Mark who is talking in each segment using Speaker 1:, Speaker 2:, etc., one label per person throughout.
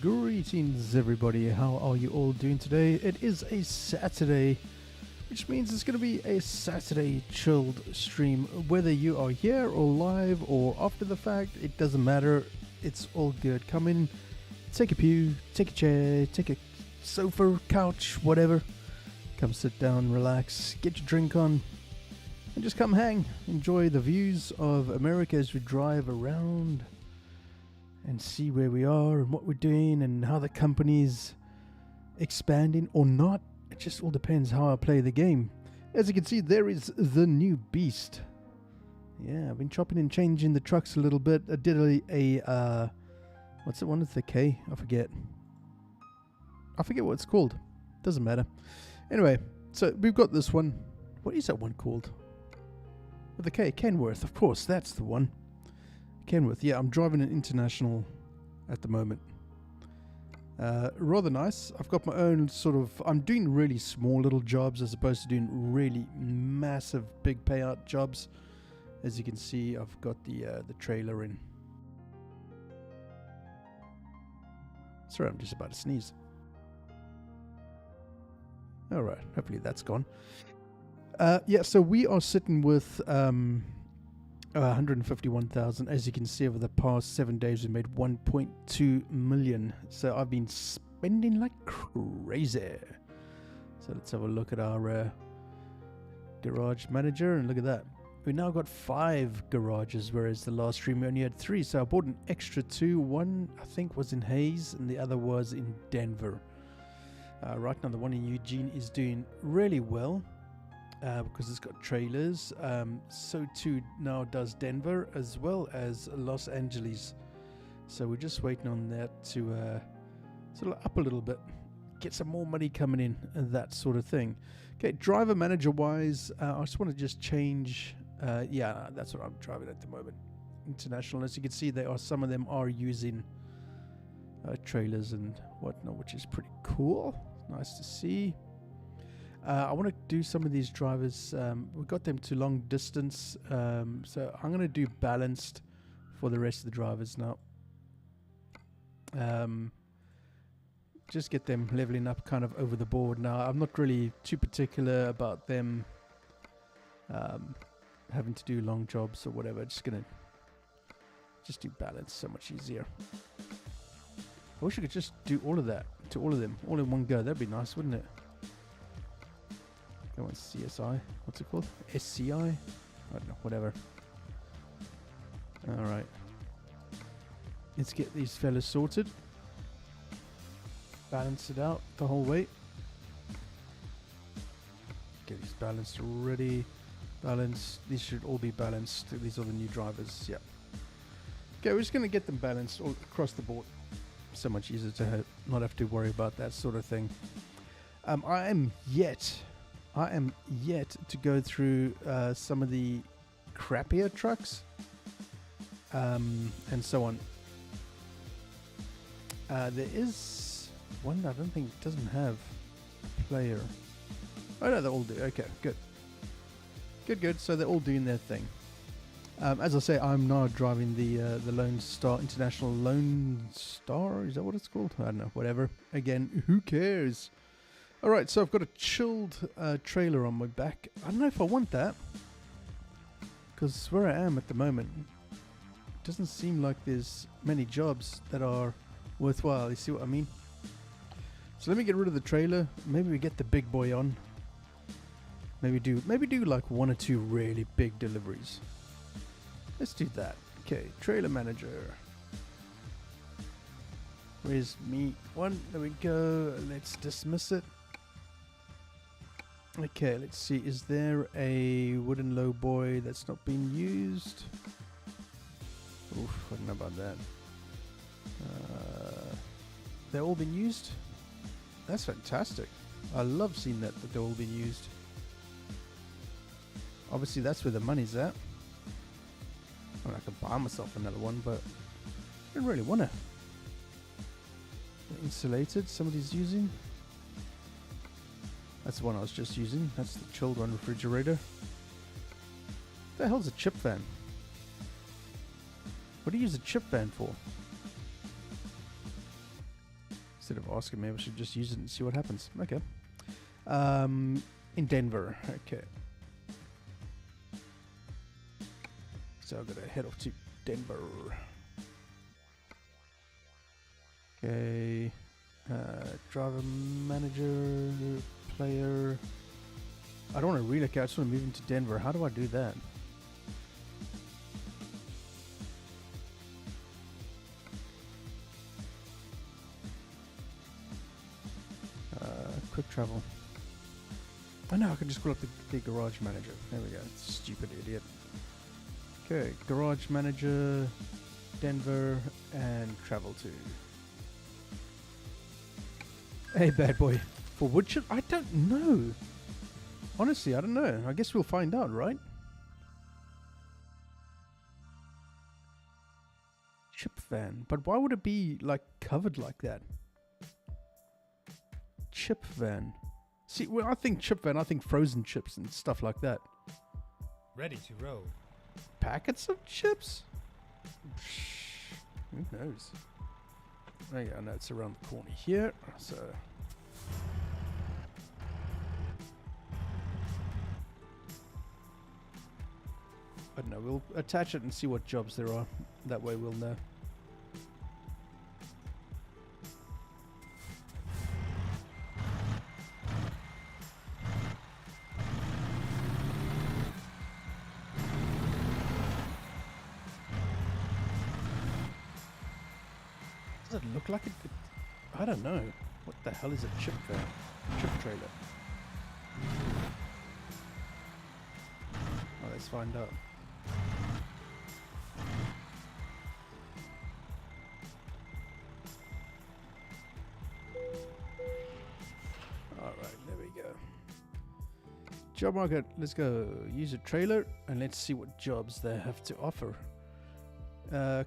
Speaker 1: Greetings everybody, how are you all doing today? It is a Saturday, which means it's going to be a Saturday chilled stream. Whether you are here or live or after the fact, it doesn't matter. It's all good. Come in, take a pew, take a chair, take a sofa, couch, whatever. Come sit down, relax, get your drink on, and just come hang. Enjoy the views of America as we drive around and see where we are and what we're doing and how the company's expanding or not. It just all depends how I play the game. As you can see, there is the new beast. Yeah, I've been chopping and changing the trucks a little bit. I did a what's it, one with the K? I forget what it's called. Doesn't matter. Anyway, so we've got this one. What is that one called? With the K, Kenworth, of course, that's the one. Kenworth, yeah, I'm driving an International at the moment. Rather nice. I've got my own sort of, I'm doing really small little jobs as opposed to doing really massive big payout jobs. As you can see, I've got the trailer in. Sorry, I'm just about to sneeze. Alright, hopefully that's gone. Yeah, so we are sitting with 151,000. As you can see, over the past 7 days, we made 1.2 million. So I've been spending like crazy. So let's have a look at our garage manager, and look at that. We now got 5 garages, whereas the last stream we only had 3. So I bought an extra 2. One, I think, was in Hayes, and the other was in Denver. Right now, the one in Eugene is doing really well. Because it's got trailers. So too now does Denver as well as Los Angeles. So we're just waiting on that to sort of up a little bit, get some more money coming in, and that sort of thing. Okay, driver manager wise, I just want to just change. Yeah, that's what I'm driving at the moment. International. As you can see, some of them are using trailers and whatnot, which is pretty cool. Nice to see. I want to do some of these drivers. We got them to long distance, so I'm going to do balanced for the rest of the drivers now. Just get them leveling up kind of over the board. Now, I'm not really too particular about them having to do long jobs or whatever. Just going to do balance, so much easier. I wish I could just do all of that to all of them all in one go. That'd be nice, wouldn't it? Go on, CSI. What's it called? SCI? I don't know, whatever. Alright. Let's get these fellas sorted. Balance it out the whole way. Get these balanced already. Balanced. These should all be balanced. These are the new drivers. Yeah. Okay, we're just going to get them balanced all across the board. So much easier to not have to worry about that sort of thing. I am yet to go through some of the crappier trucks and so on. There is one that I don't think doesn't have a player. Oh no, they all do. Okay, good. Good. So they're all doing their thing. As I say, I'm now driving the Lone Star International Lone Star. Is that what it's called? I don't know. Whatever. Again, who cares? Alright, so I've got a chilled trailer on my back. I don't know if I want that, because where I am at the moment, it doesn't seem like there's many jobs that are worthwhile. You see what I mean? So let me get rid of the trailer. Maybe we get the big boy on. Maybe do like 1 or 2 really big deliveries. Let's do that. Okay, trailer manager. Where's me? 1? There we go. Let's dismiss it. Okay, let's see. Is there a wooden low boy that's not being used? Oof, I don't know about that. They're all been used? That's fantastic. I love seeing that they're all been used. Obviously, that's where the money's at. I mean, I could buy myself another one, but I don't really want to. Insulated, somebody's using. That's the one I was just using. That's the chilled one refrigerator. What the hell's a chip fan? What do you use a chip fan for? Instead of asking, maybe I should just use it and see what happens. Okay. In Denver. Okay. So I've got to head off to Denver. Okay. Driver, manager, player. I don't want to relocate. I just want to move into Denver. How do I do that? Quick travel. I know I can just call up the garage manager. There we go. Stupid idiot. Okay, garage manager, Denver, and travel to. Hey, bad boy. For wood chip? I don't know. Honestly, I don't know. I guess we'll find out, right? Chip van. But why would it be, like, covered like that? Chip van. See, when I think chip van, I think frozen chips and stuff like that.
Speaker 2: Ready to roll.
Speaker 1: Packets of chips? Who knows? There you go. I know it's around the corner here. So... I don't know. We'll attach it and see what jobs there are. That way we'll know. Does it look like it? I don't know. What the hell is a chip van? Chip trailer. Oh, let's find out. Alright, there we go. Job market, let's go. Use a trailer and let's see what jobs they have to offer.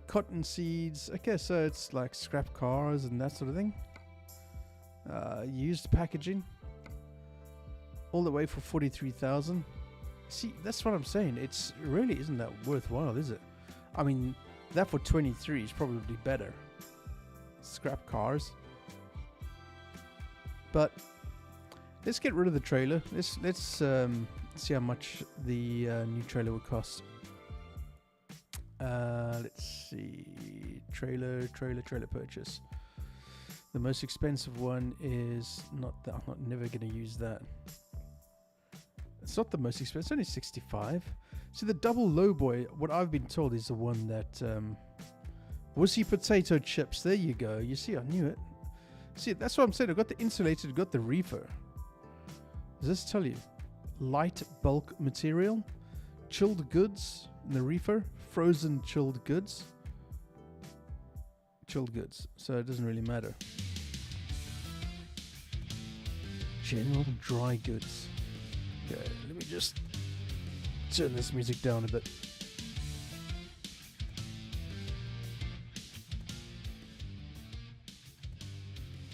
Speaker 1: Cotton seeds. Okay, so it's like scrap cars and that sort of thing. Used packaging. All the way for 43,000. See, that's what I'm saying. It's really isn't that worthwhile, is it? I mean, that for 23 is probably better. Scrap cars. But let's get rid of the trailer. Let's see how much the new trailer would cost. Let's see. Trailer purchase. The most expensive one is not that. I'm never going to use that. It's not the most expensive. It's only 65. So the double low boy, what I've been told, is the one that Wussy potato chips. There you go. You see, I knew it. See, that's what I'm saying. I've got the insulated, I've got the reefer. Does this tell you? Light bulk material, chilled goods in the reefer, frozen chilled goods. Chilled goods, so it doesn't really matter. General dry goods. Okay, let me just turn this music down a bit.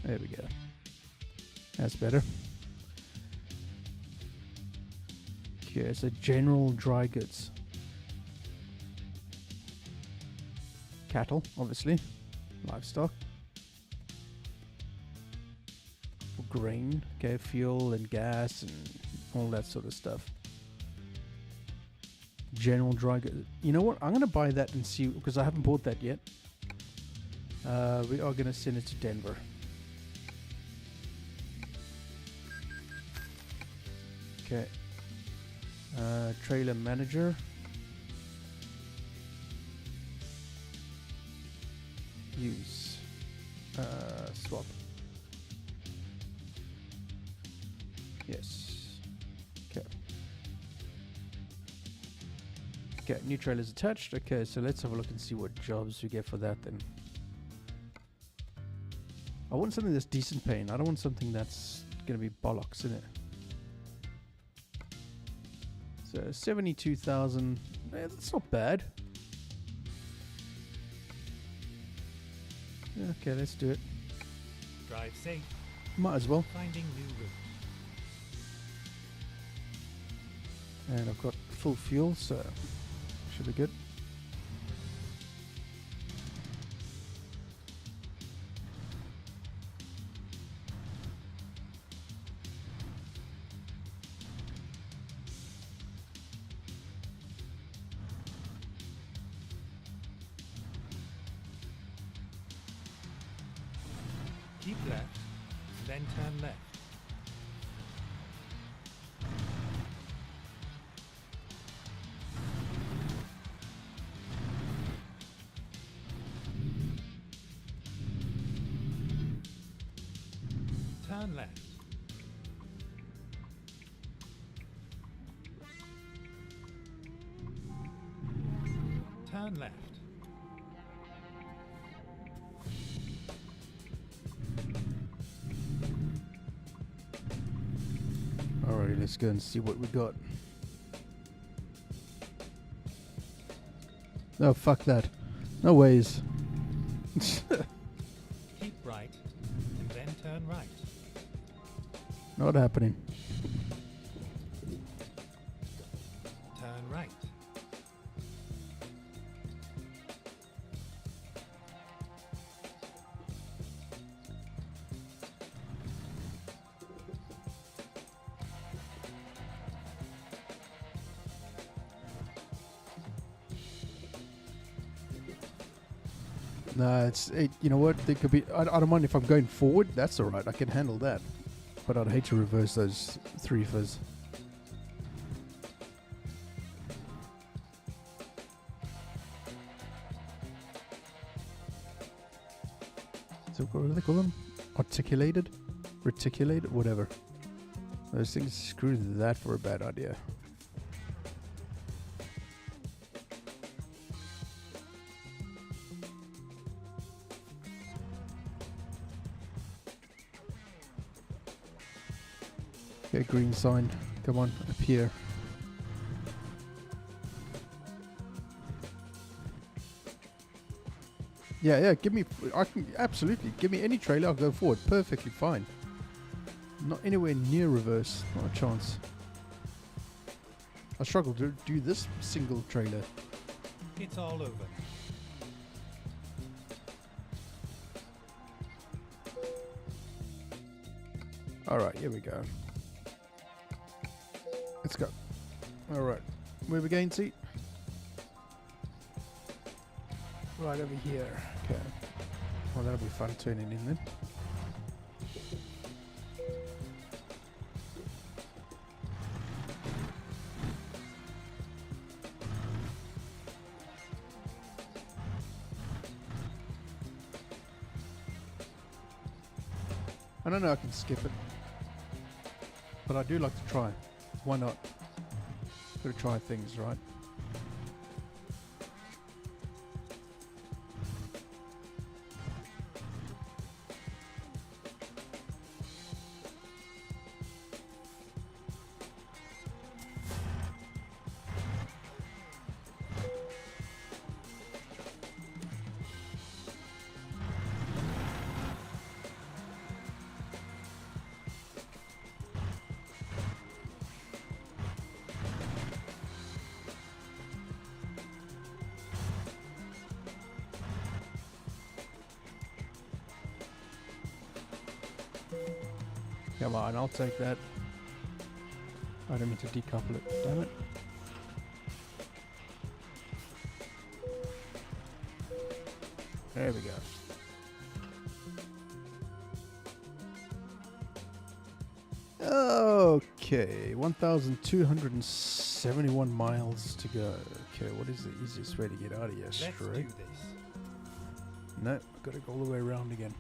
Speaker 1: There we go. That's better. Okay, so general dry goods. Cattle, obviously. Livestock. Grain, okay, fuel and gas and all that sort of stuff. General dry goods. You know what? I'm going to buy that and see, because I haven't bought that yet. We are going to send it to Denver. Okay. Trailer manager. Use. Swap. Yes. Okay. Okay, new trailer's attached. Okay, so let's have a look and see what jobs we get for that then. I want something that's decent paying. I don't want something that's going to be bollocks, in it. So 72,000. That's not bad. Okay, let's do it.
Speaker 2: Drive safe.
Speaker 1: Might as well.
Speaker 2: Finding new routes.
Speaker 1: And I've got full fuel, so should be good.
Speaker 2: then turn left. Turn left. Turn left.
Speaker 1: Alright, let's go and see what we got. No, fuck that. No ways.
Speaker 2: Keep right, and then turn right.
Speaker 1: Not happening.
Speaker 2: Turn right.
Speaker 1: Nah, you know what? There could be. I don't mind if I'm going forward. That's all right. I can handle that. But I'd hate to reverse those 3 fizz. So what do they call them? Articulated, reticulated, whatever. Those things, screw that for a bad idea. Okay, green sign. Come on, appear. Yeah, give me, absolutely, give me any trailer, I'll go forward, perfectly fine. Not anywhere near reverse, not a chance. I struggle to do this single trailer.
Speaker 2: It's all over.
Speaker 1: Alright, here we go. Let's go. Alright, where are we going to? Right over here. Okay. Well, that'll be fun turning in then. I don't know, I can skip it. But I do like to try. Why not? Gotta try things, right? Come on, I'll take that. I don't mean to decouple it, damn it. There we go. Okay, 1,271 miles to go. Okay, what is the easiest way to get out of here?
Speaker 2: Let's
Speaker 1: Straight?
Speaker 2: do this.
Speaker 1: No, I've got to go all the way around again.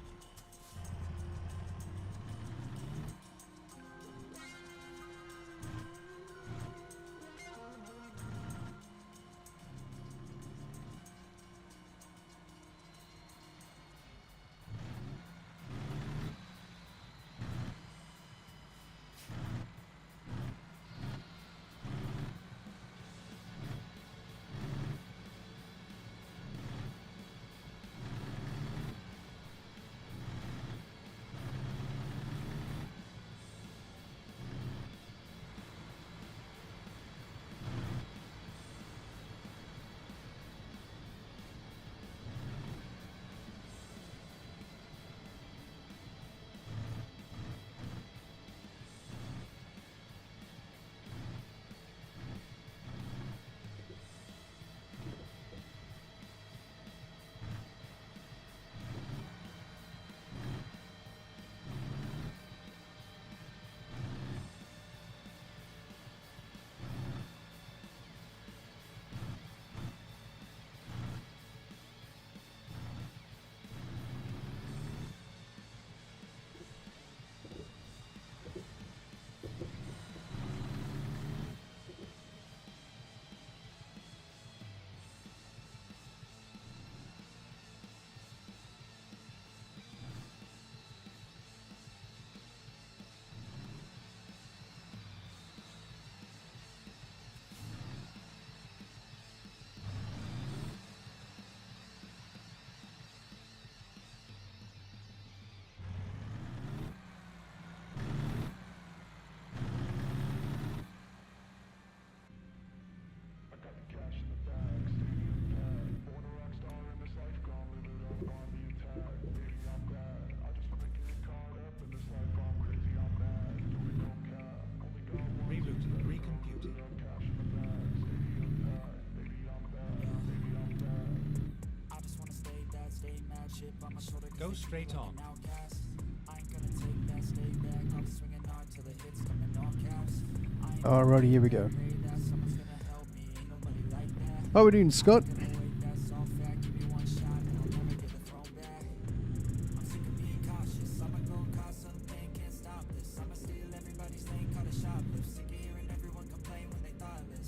Speaker 2: Go straight on.
Speaker 1: Alrighty, here we go. How are we doing, Scott?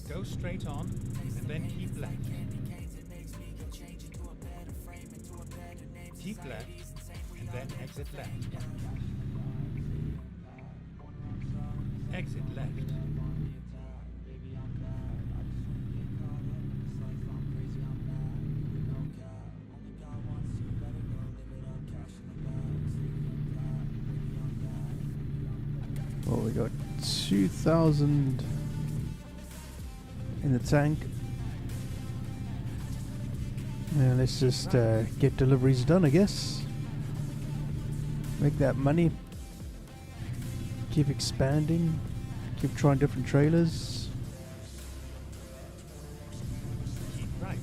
Speaker 2: Go straight on and then keep left. Keep left and then exit left. Exit left.
Speaker 1: Well, we got 2,000 in the tank. Now let's just get deliveries done, I guess. Make that money. Keep expanding. Keep trying different trailers.
Speaker 2: Keep right.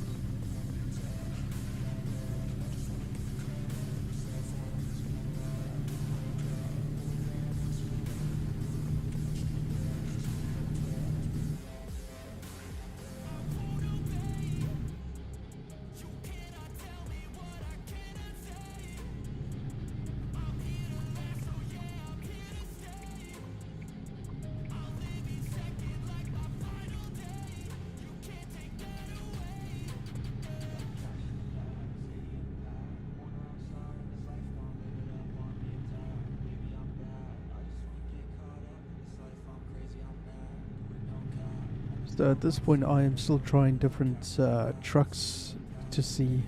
Speaker 1: So at this point I am still trying different trucks to see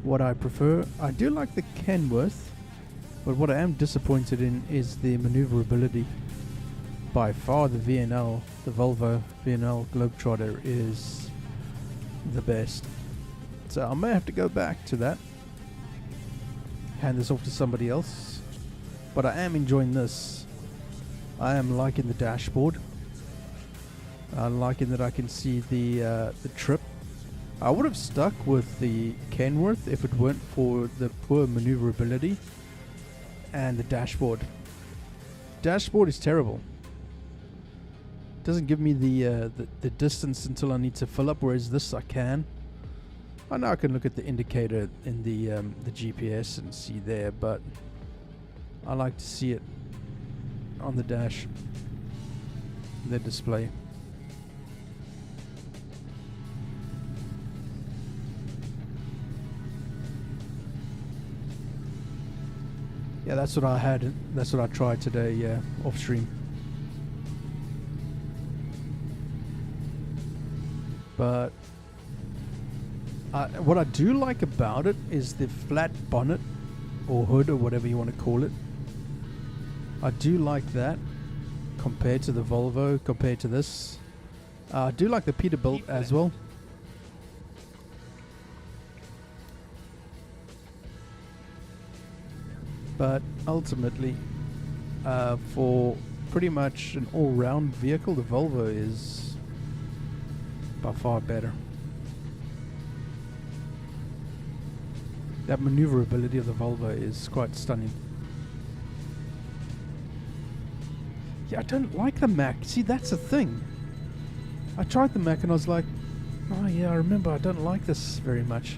Speaker 1: what I prefer. I do like the Kenworth, but what I am disappointed in is the maneuverability. By far the VNL, the Volvo VNL Globetrotter is the best. So I may have to go back to that. Hand this off to somebody else. But I am enjoying this. I am liking the dashboard. I'm liking that I can see the trip. I would have stuck with the Kenworth if it weren't for the poor maneuverability and the dashboard. Dashboard is terrible. Doesn't give me the distance until I need to fill up, whereas this I can. I know I can look at the indicator in the GPS and see there, but I like to see it on the dash, the display. Yeah, that's what I had. That's what I tried today, off stream. But what I do like about it is the flat bonnet or hood or whatever you want to call it. I do like that compared to the Volvo, compared to this. I do like the Peterbilt as well. But ultimately, for pretty much an all-round vehicle, the Volvo is by far better. That maneuverability of the Volvo is quite stunning. Yeah, I don't like the Mac. See, that's the thing. I tried the Mac and I was like, oh yeah, I remember I don't like this very much.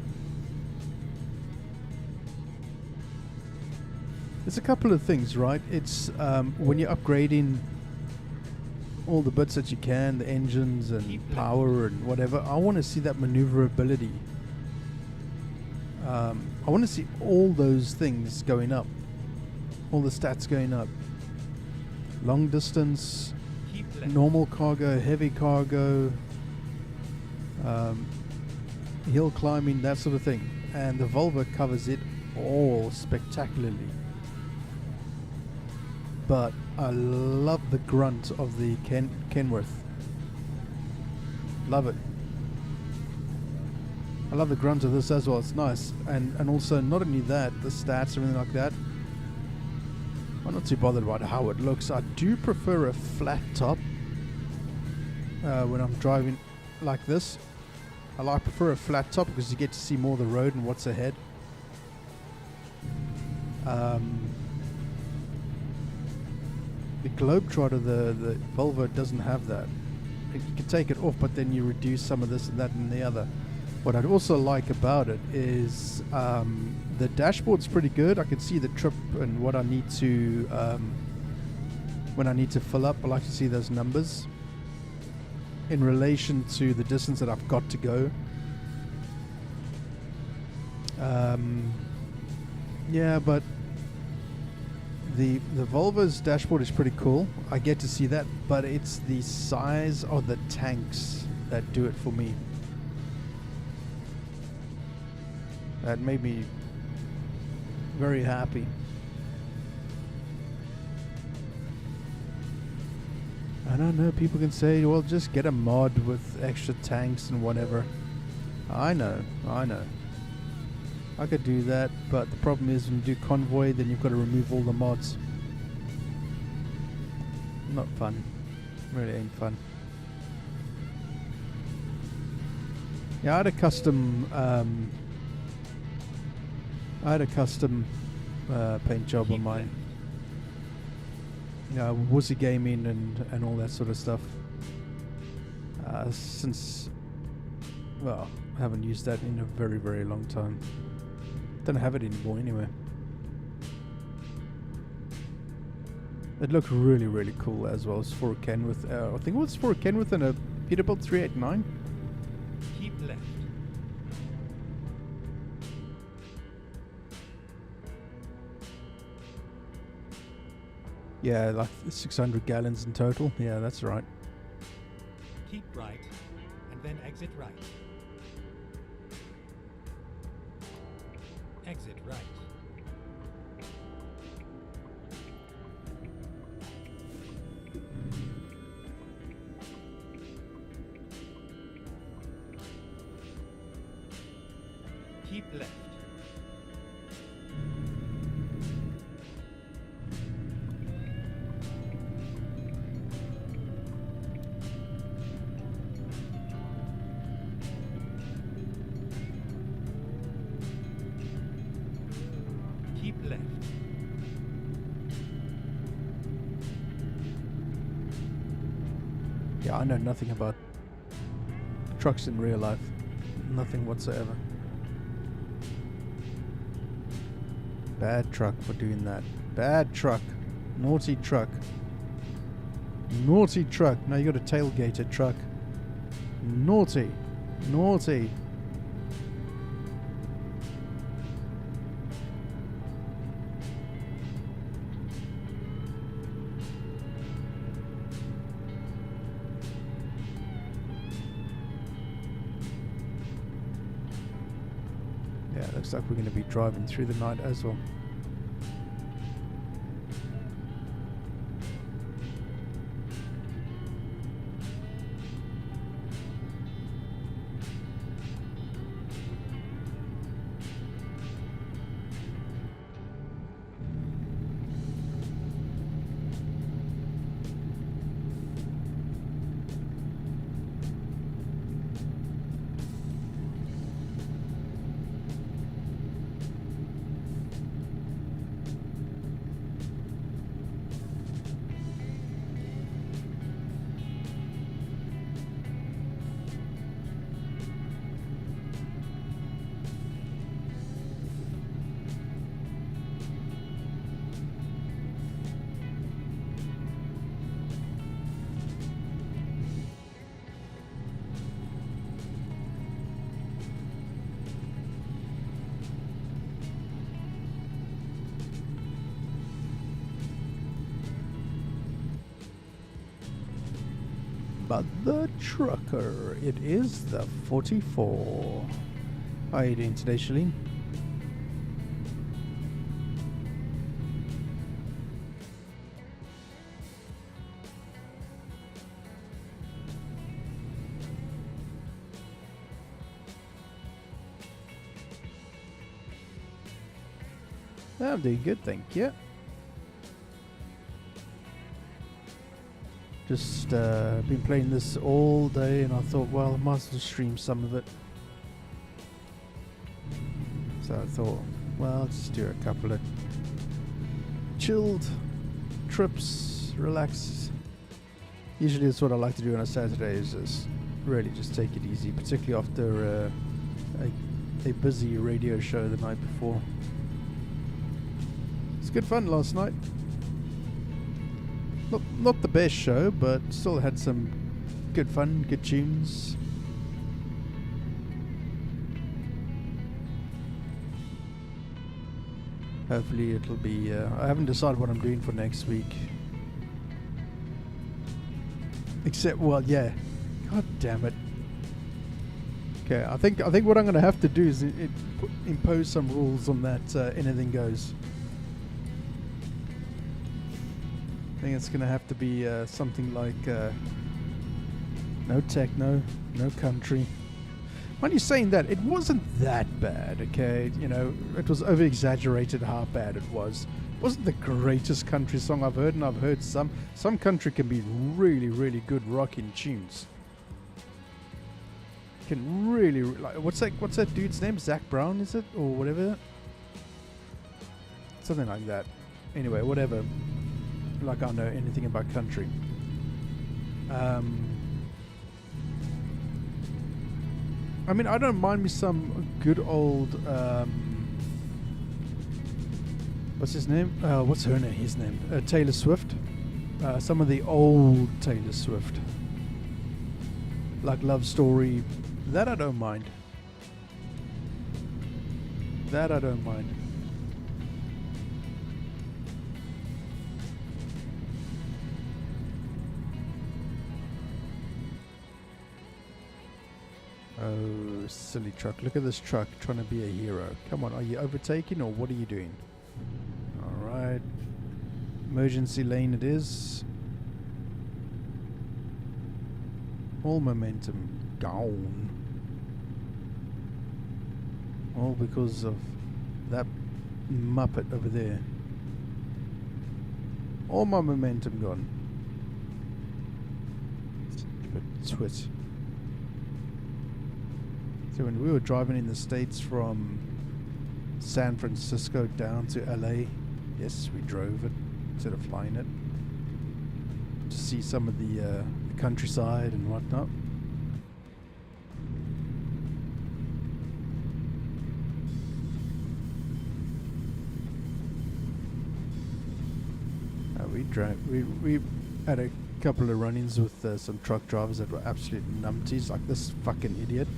Speaker 1: There's a couple of things, right? It's when you're upgrading all the bits that you can, the engines and power and whatever, I want to see that maneuverability. I want to see all those things going up. All the stats going up. Long distance, normal cargo, heavy cargo, hill climbing, that sort of thing. And the Volvo covers it all spectacularly. But I love the grunt of the Kenworth. Love it. I love the grunt of this as well. It's nice. And also, not only that, the stats and everything like that, I'm not too bothered about how it looks. I do prefer a flat top when I'm driving like this. I prefer a flat top because you get to see more of the road and what's ahead. The Globetrotter, the Volvo doesn't have that. You can take it off, but then you reduce some of this and that and the other. What I'd also like about it is the dashboard's pretty good. I can see the trip and what I need to when I need to fill up. I like to see those numbers in relation to the distance that I've got to go. Yeah, but the Volvo's dashboard is pretty cool. I get to see that, but it's the size of the tanks that do it for me. That made me very happy. And I know people can say, well, just get a mod with extra tanks and whatever. I know. I could do that, but the problem is when you do convoy, then you've got to remove all the mods. Not fun. Really ain't fun. Yeah, I had a custom paint job on mine. Wussy gaming and all that sort of stuff. Since, well, I haven't used that in a very, very long time. Don't have it anymore anyway. It looked really, really cool as well. It's for a Kenworth. I think it was for a Kenworth and a Peterbilt 389.
Speaker 2: Keep left.
Speaker 1: Yeah, like 600 gallons in total. Yeah, that's right.
Speaker 2: Keep right, and then exit right. Exit right. Keep left. Keep left.
Speaker 1: Yeah, I know nothing about trucks in real life. Nothing whatsoever. Bad truck for doing that. Bad truck. Naughty truck. Naughty truck. Now you got a tailgated truck. Naughty. Naughty. Yeah, looks like we're going to be driving through the night as well. But the trucker, it is the 44. How are you doing today, Shalene? I'm doing good, thank you. Just been playing this all day, and I thought, well, I might as well stream some of it. So I thought, well, I'll just do a couple of chilled trips, relax. Usually it's what I like to do on a Saturday, is just really just take it easy, particularly after a busy radio show the night before. It's good fun last night. Not the best show, but still had some good fun, good tunes. Hopefully it'll be, I haven't decided what I'm doing for next week. Except, well, yeah. God damn it. Okay, I think what I'm going to have to do is impose some rules on that anything goes. I think it's going to have to be something like no techno, no country. Mind you saying that, it wasn't that bad, okay? You know, it was over-exaggerated how bad it was. It wasn't the greatest country song I've heard, and I've heard some country can be really, really good rocking tunes. Can really, like, what's that dude's name? Zach Brown, is it? Or whatever? Something like that. Anyway, whatever. Like I know anything about country. I mean, I don't mind me some good old, what's his name? What's her name? His name? Taylor Swift. Some of the old Taylor Swift. Like Love Story. That I don't mind. That I don't mind. Oh, silly truck. Look at this truck trying to be a hero. Come on, are you overtaking or what are you doing? Alright. Emergency lane it is. All momentum down. All because of that muppet over there. All my momentum gone. Stupid twit. So when we were driving in the States from San Francisco down to LA, yes, we drove it instead of flying it to see some of the countryside and whatnot. We had a couple of run-ins with some truck drivers that were absolute numpties, like this fucking idiot.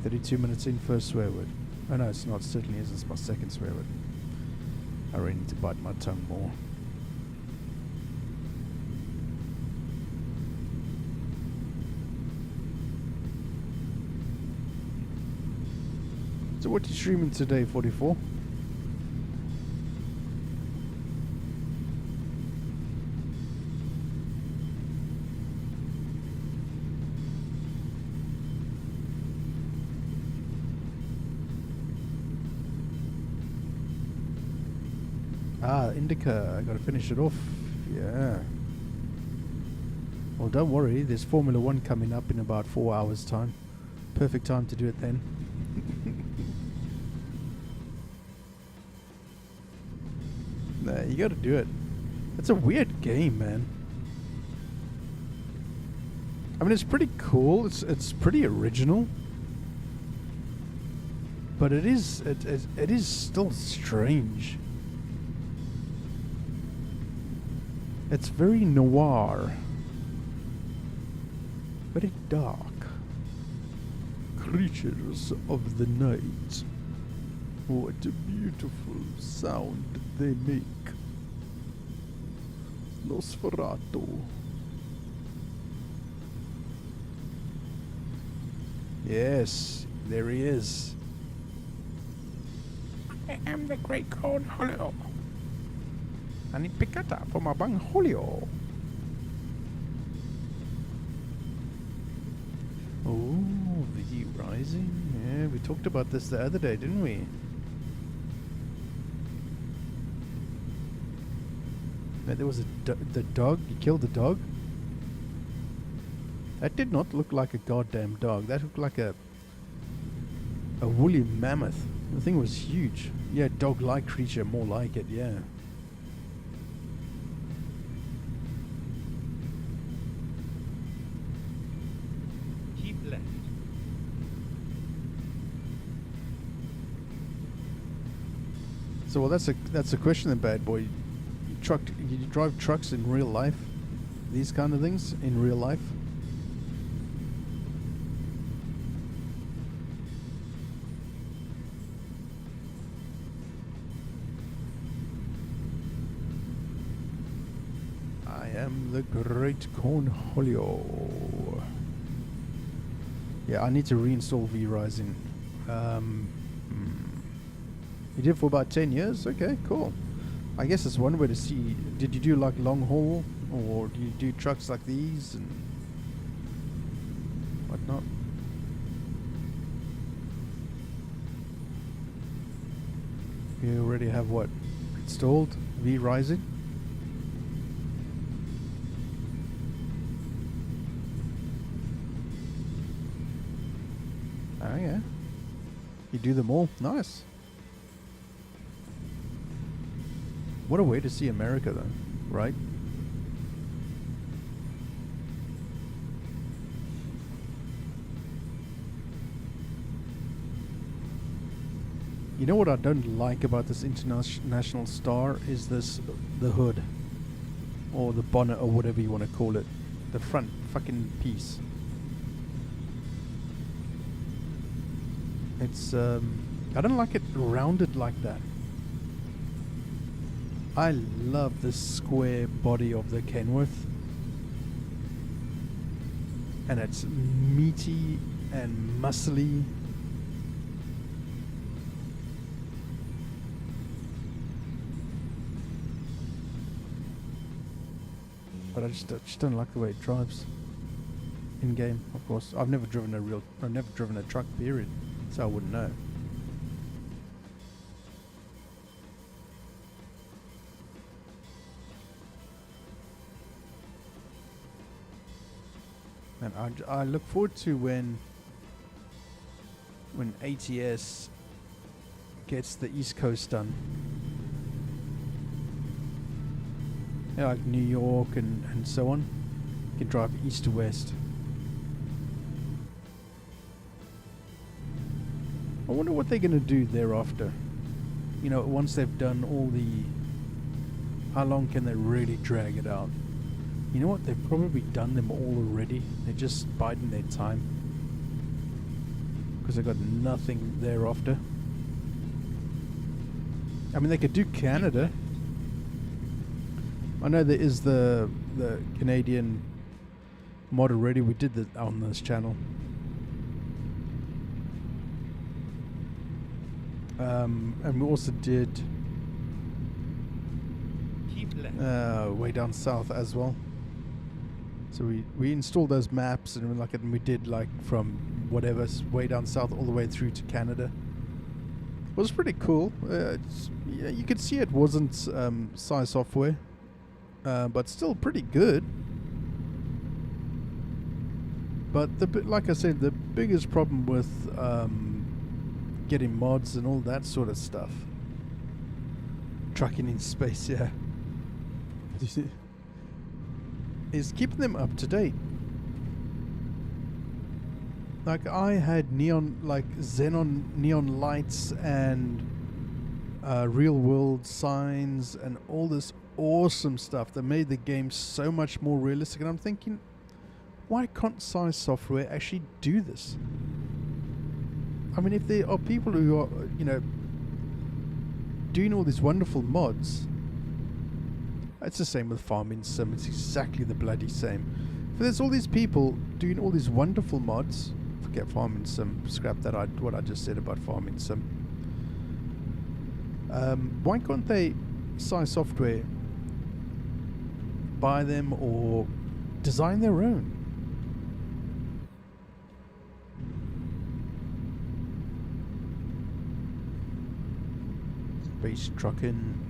Speaker 1: 32 minutes in, first swear word. Oh no, it's not, it certainly isn't, it's my second swear word. I really need to bite my tongue more. So what are you streaming today, 44? Ah, Indica, I gotta finish it off. Yeah. Well, don't worry, there's Formula 1 coming up in about 4 hours' time. Perfect time to do it then. Nah, you gotta do it. It's a weird game, man. I mean, it's pretty cool. It's pretty original. But it is still strange. It's very noir. Very dark. Creatures of the night. What a beautiful sound they make. Nosferatu. Yes, there he is. I am the great Corn Hollow. I need picata for my bang Julio. Oh, the Ryzen. Yeah, we talked about this the other day, didn't we? There was the dog. You killed the dog. That did not look like a goddamn dog. That looked like a woolly mammoth. The thing was huge. Yeah, dog-like creature, more like it, yeah.
Speaker 2: Keep left.
Speaker 1: So, well, that's a question then, bad boy. You drive trucks in real life? These kind of things in real life? I am the great Cornholio. Yeah, I need to reinstall Ryzen. You did for about 10 years? Okay, cool. I guess it's one way to see. Did you do like long haul, or do you do trucks like these and whatnot? You already have what installed? Ryzen? Oh yeah. You do them all? Nice. What a way to see America though, right? You know what I don't like about this international star is the hood or the bonnet or whatever you want to call it, the front fucking piece. It's I don't like it rounded like that. I love the square body of the Kenworth, and it's meaty and muscly. But I just don't like the way it drives in game. Of course, I've never driven a truck. Period, so I wouldn't know. And I look forward to when ATS gets the East Coast done. Yeah, like New York and so on. You can drive east to west. I wonder what they're going to do thereafter. You know, once they've done all the... How long can they really drag it out? You know what? They've probably done them all already. They're just biding their time. Because they've got nothing thereafter. I mean, they could do Canada. I know there is the Canadian mod already. We did that on this channel. And we also did way down south as well. So we installed those maps and we did like from whatever way down south all the way through to Canada. It was pretty cool. Yeah, you could see it wasn't SCSI software, but still pretty good. But like I said, the biggest problem with getting mods and all that sort of stuff, trucking in space, yeah, is keeping them up to date. Like I had xenon neon lights and real world signs and all this awesome stuff that made the game so much more realistic, and I'm thinking, why can't SCSI software actually do this? I mean, if there are people who are, you know, doing all these wonderful mods, it's the same with Farming Sim. It's exactly the bloody same. If there's all these people doing all these wonderful mods, forget Farming Sim, scrap that. What I just said about Farming Sim. Why can't they, SCSI software, buy them or design their own? Space trucking.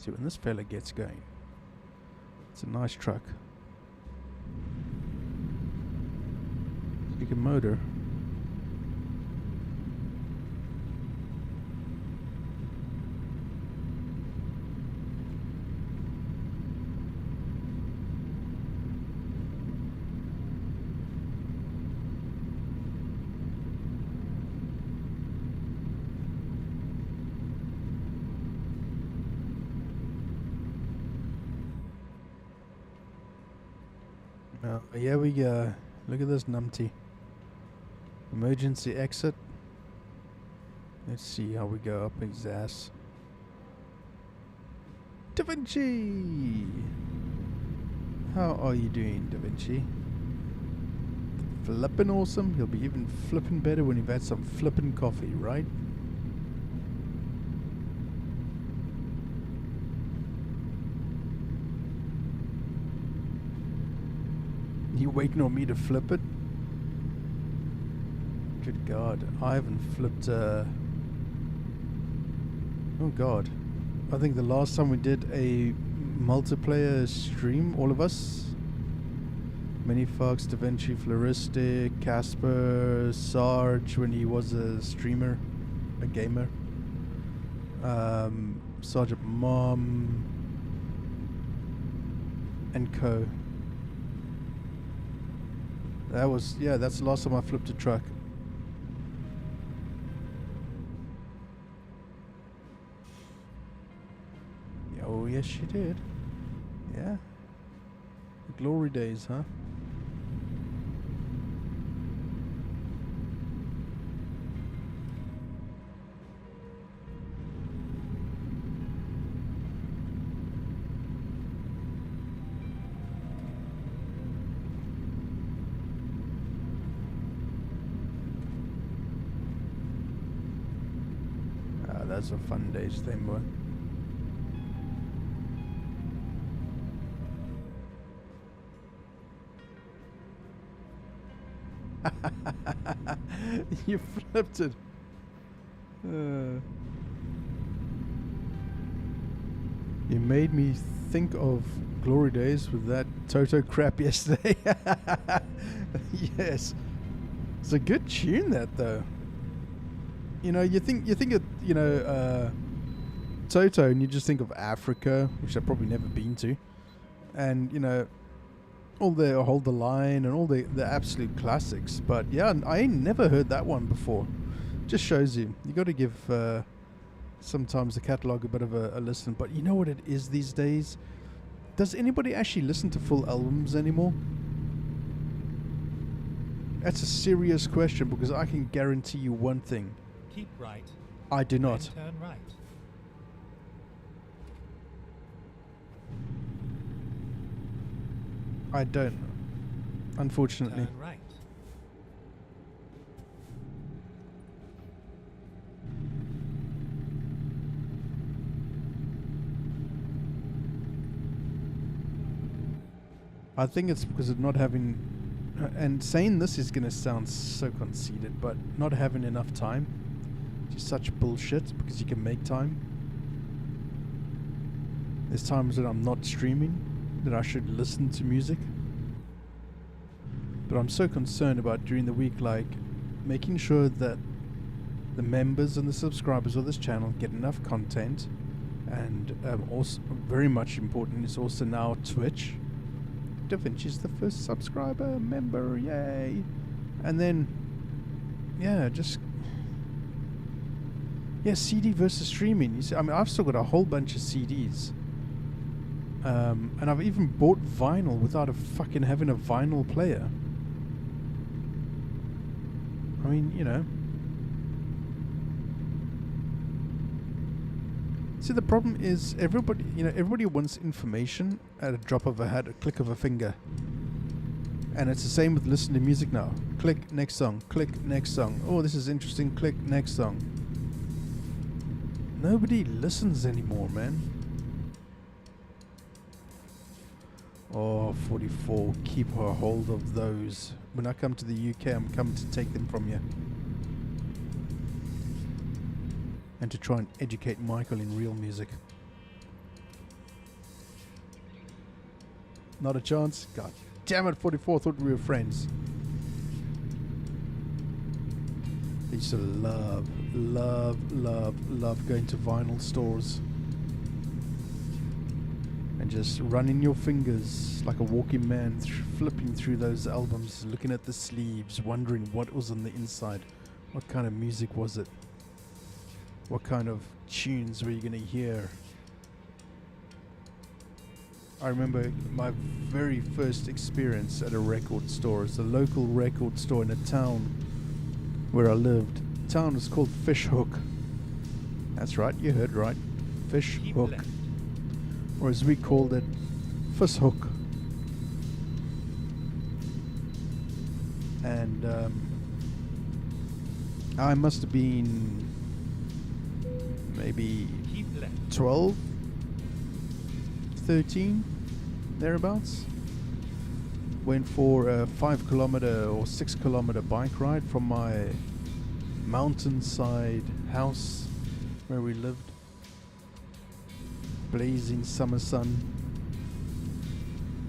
Speaker 1: See when this fella gets going. It's a nice truck. Big motor. Here we go. Look at this numpty. Emergency exit. Let's see how we go up his ass. Da Vinci! How are you doing, Da Vinci? Flippin' awesome. He'll be even flippin' better when you've had some flippin' coffee, right? You waiting on me to flip it? Good God, I haven't flipped. Oh God, I think the last time we did a multiplayer stream, all of us, Minifox, Da Vinci, Floristic, Casper, Sarge, when he was a streamer, a gamer, Sergeant Mom, and Co. That was, yeah, that's the last time I flipped a truck. Oh, yes, she did. Yeah. The glory days, huh? Those are fun days, them boy. You flipped it. You made me think of glory days with that Toto crap yesterday. Yes, it's a good tune, that though. You know, you think of, you know, Toto, and you just think of Africa, which I've probably never been to, and you know, all the Hold the Line and all the absolute classics. But yeah, I ain't never heard that one before. Just shows you got to give sometimes the catalog a bit of a listen. But you know what it is these days? Does anybody actually listen to full albums anymore? That's a serious question, because I can guarantee you one thing.
Speaker 2: Keep right.
Speaker 1: I do not.
Speaker 2: Turn right.
Speaker 1: I don't. Unfortunately.
Speaker 2: Turn right.
Speaker 1: I think it's because of not having, and saying this is going to sound so conceited, but not having enough time. It's such bullshit, because you can make time. There's times that I'm not streaming, that I should listen to music. But I'm so concerned about during the week, like making sure that the members and the subscribers of this channel get enough content. And also very much important is also now Twitch. Da Vinci's the first subscriber member, yay! And then, yeah, just CD versus streaming. You see, I mean, I've still got a whole bunch of CDs, and I've even bought vinyl without fucking having a vinyl player. I mean, you know. See, the problem is everybody wants information at a drop of a hat, a click of a finger. And it's the same with listening to music now. Click, next song. Click, next song. Oh, this is interesting. Click, next song. Nobody listens anymore, man. Oh, 44. Keep a hold of those. When I come to the UK, I'm coming to take them from you. And to try and educate Michael in real music. Not a chance. God damn it, 44. Thought we were friends. I used to love going to vinyl stores and just running your fingers like a walking man, flipping through those albums, looking at the sleeves, wondering what was on the inside. What kind of music was it? What kind of tunes were you going to hear? I remember my very first experience at a record store. It's a local record store in a town where I lived. The town was called Fishhook. That's right, you heard right. Fishhook. Or as we called it, Fishhook. And I must have been maybe 12, 13, thereabouts. Went for a 5 kilometer or 6 kilometer bike ride from my mountainside house where we lived. Blazing summer sun.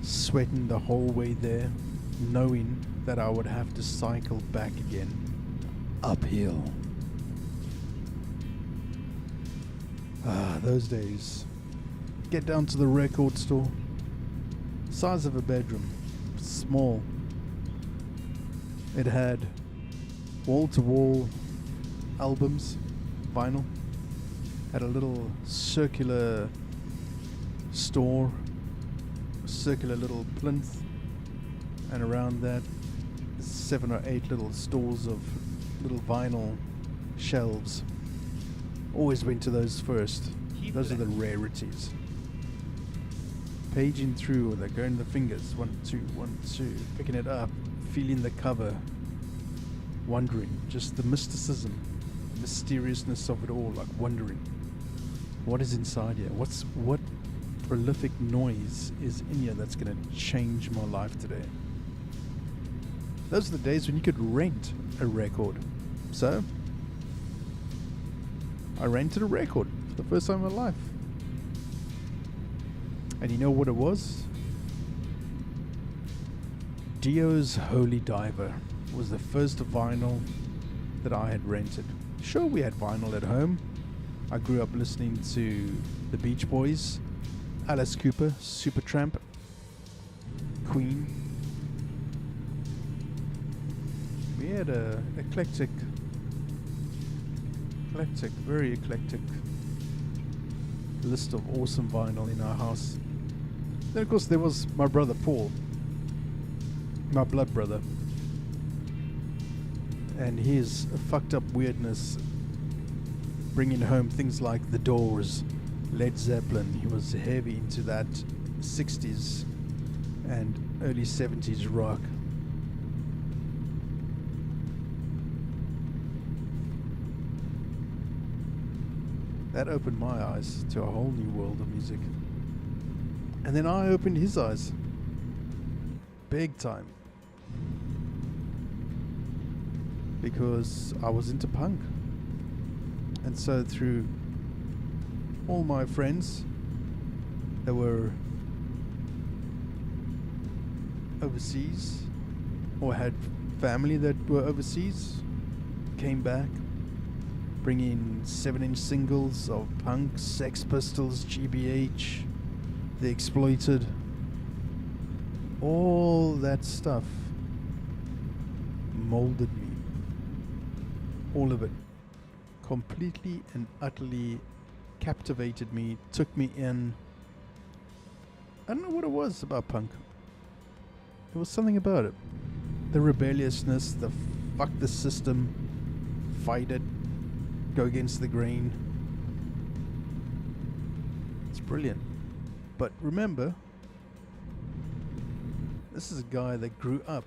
Speaker 1: Sweating the whole way there, knowing that I would have to cycle back again. Uphill. Ah, those days. Get down to the record store. Size of a bedroom. Small. It had wall-to-wall albums, vinyl. Had a little circular store, circular little plinth, and around that 7 or 8 little stores of little vinyl shelves. Always went to those first. Those are the rarities. Paging through, or they're going the fingers, 1, 2, 1, 2, picking it up, feeling the cover, wondering, just the mysticism, the mysteriousness of it all, like wondering, what is inside here? What prolific noise is in here that's going to change my life today? Those are the days when you could rent a record. So, I rented a record for the first time in my life. And you know what it was? Dio's Holy Diver was the first vinyl that I had rented. Sure, we had vinyl at home. I grew up listening to the Beach Boys, Alice Cooper, Supertramp, Queen. We had a very eclectic list of awesome vinyl in our house. Then of course there was my brother Paul, my blood brother, and his fucked up weirdness, bringing home things like The Doors, Led Zeppelin. He was heavy into that 60s and early 70s rock. That opened my eyes to a whole new world of music. And then I opened his eyes. Big time. Because I was into punk. And so through all my friends that were overseas or had family that were overseas, came back, bringing 7-inch singles of punk, Sex Pistols, GBH, The Exploited, all that stuff molded me. All of it completely and utterly captivated me, took me in. I don't know what it was about punk. There was something about it. The rebelliousness, the fuck the system, fight it, go against the grain. It's brilliant. But remember, this is a guy that grew up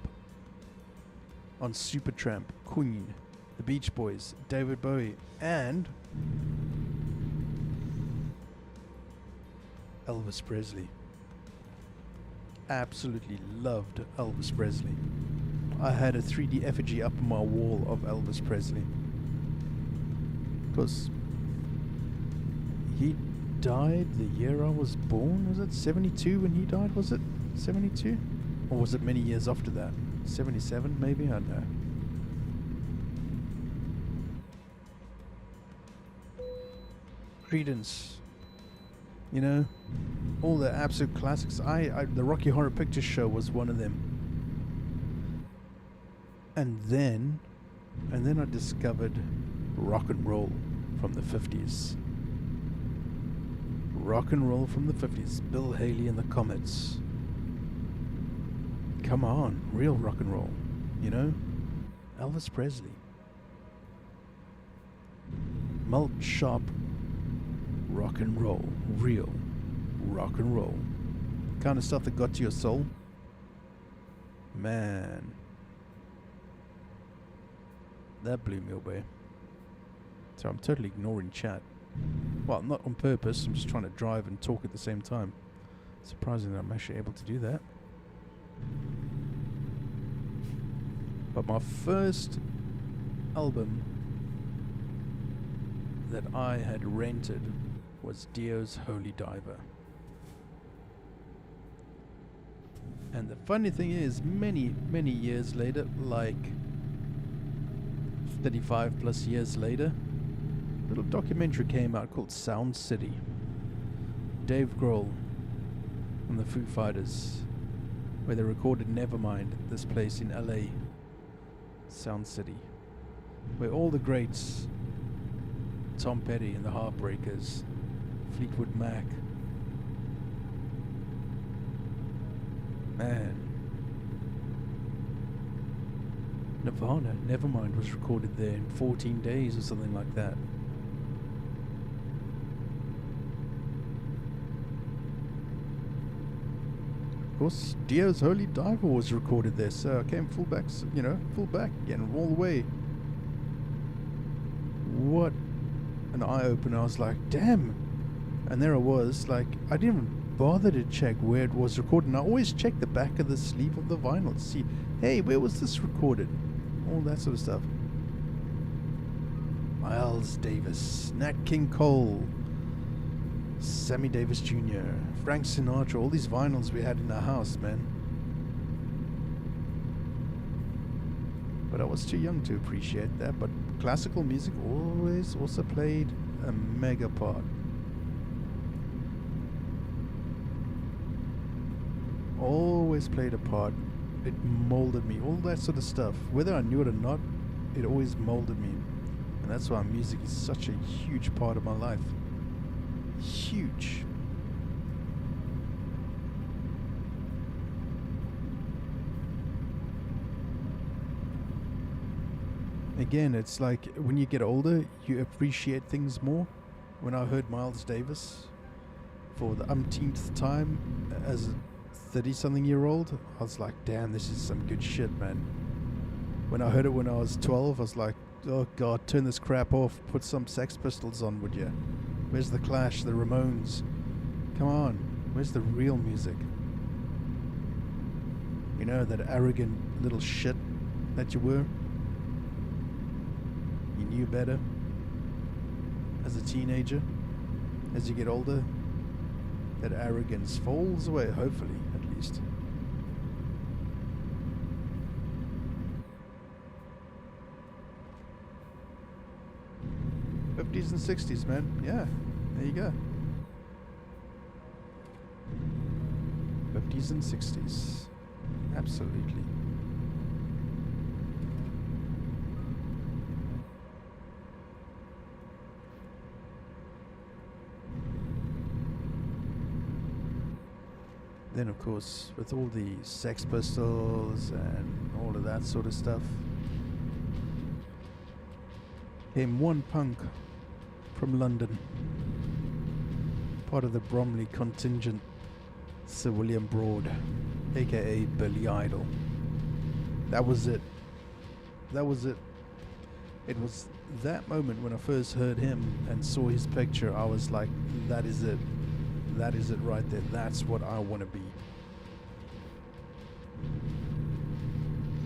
Speaker 1: on Supertramp, Queen, the Beach Boys, David Bowie, and Elvis Presley. Absolutely loved Elvis Presley. I had a 3D effigy up on my wall of Elvis Presley. Because he died the year I was born. Was it 72 when he died? Was it 72? Or was it many years after that? 77 maybe? I don't know. Credence. You know, all the absolute classics. The Rocky Horror Picture Show was one of them. And then I discovered rock and roll from the 50s. Rock and roll from the 50s. Bill Haley and the Comets. Come on, real rock and roll, you know? Elvis Presley. Malt sharp rock and roll. Real rock and roll. Kind of stuff that got to your soul. Man. That blew me away. So I'm totally ignoring chat. Well, not on purpose. I'm just trying to drive and talk at the same time. Surprising that I'm actually able to do that. But my first album that I had rented was Dio's Holy Diver. And the funny thing is, many, many years later, like 35 plus years later, a little documentary came out called Sound City. Dave Grohl from the Foo Fighters, where they recorded Nevermind at this place in LA, Sound City, where all the greats, Tom Petty and the Heartbreakers, Fleetwood Mac, man, Nirvana, Nevermind was recorded there in 14 days or something like that. Of course, Dio's Holy Diver was recorded there, so I came full back again, all the way. What an eye-opener. I was like, damn. And there I was, like, I didn't even bother to check where it was recorded. And I always check the back of the sleeve of the vinyl to see, hey, where was this recorded? All that sort of stuff. Miles Davis, Nat King Cole, Sammy Davis Jr., Frank Sinatra, all these vinyls we had in our house, man. But I was too young to appreciate that. But classical music always also played a mega part. Always played a part. It molded me. All that sort of stuff. Whether I knew it or not, it always molded me. And that's why music is such a huge part of my life. Huge. Again, it's like when you get older, you appreciate things more. When I heard Miles Davis for the umpteenth time as a 30-something-year-old, I was like, damn, this is some good shit, man. When I heard it when I was 12, I was like, oh God, turn this crap off. Put some Sex Pistols on, would you? Where's the Clash, the Ramones? Come on, where's the real music? You know, that arrogant little shit that you were? You knew better as a teenager. As you get older, that arrogance falls away, hopefully, at least. '50s and '60s, man. Yeah, there you go. '50s and '60s. Absolutely. Then, of course, with all the Sex Pistols and all of that sort of stuff, came one punk from London, part of the Bromley contingent, Sir William Broad, aka Billy Idol. That was it. That was it. It was that moment when I first heard him and saw his picture, I was like, that is it. That is it right there. That's what I want to be.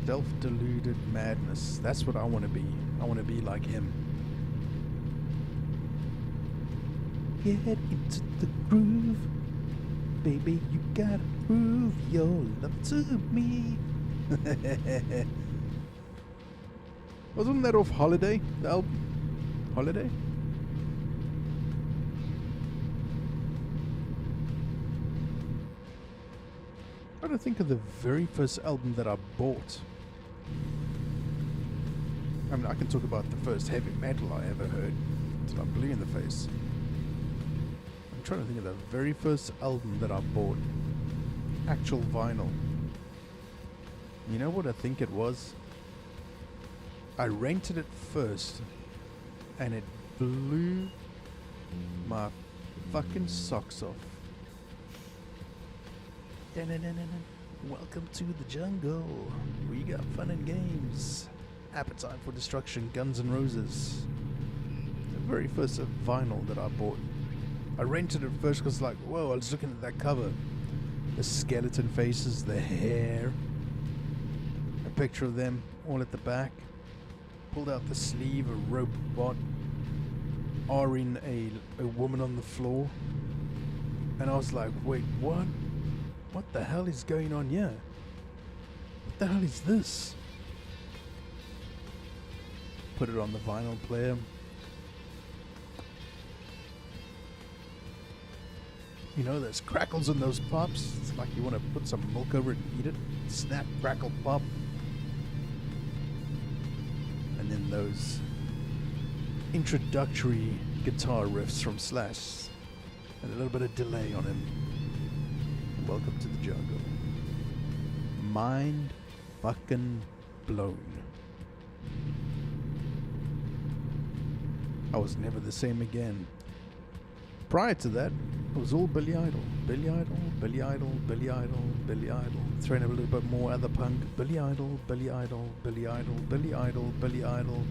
Speaker 1: Self-deluded madness. That's what I want to be. I want to be like him. Get into the groove. baby, you gotta prove your love to me. Wasn't that off Holiday? The album? Holiday? I'm trying to think of the very first album that I bought. I mean, I can talk about the first heavy metal I ever heard until I'm blue in the face. I'm trying to think of the very first album that I bought. Actual vinyl. You know what I think it was? I rented it first, and it blew my fucking socks off. Welcome to the jungle. We got fun and games. Appetite for Destruction, Guns N' Roses. The very first vinyl that I bought. I rented it first because, like, whoa, I was looking at that cover. The skeleton faces, the hair. A picture of them all at the back. Pulled out the sleeve, a robot. R-ing a woman on the floor. And I was like, wait, what? What the hell is going on here? What the hell is this? Put it on the vinyl player. You know, there's crackles in those pops. It's like you want to put some milk over it and eat it. Snap, crackle, pop. And then those introductory guitar riffs from Slash. And a little bit of delay on him. Welcome to the jungle. Mind fucking blown. I was never the same again. Prior to that, it was all Billy Idol. Billy Idol, Billy Idol, Billy Idol, Billy Idol. Throwing a little bit more other punk. Billy Idol, Billy Idol, Billy Idol, Billy Idol, Billy Idol.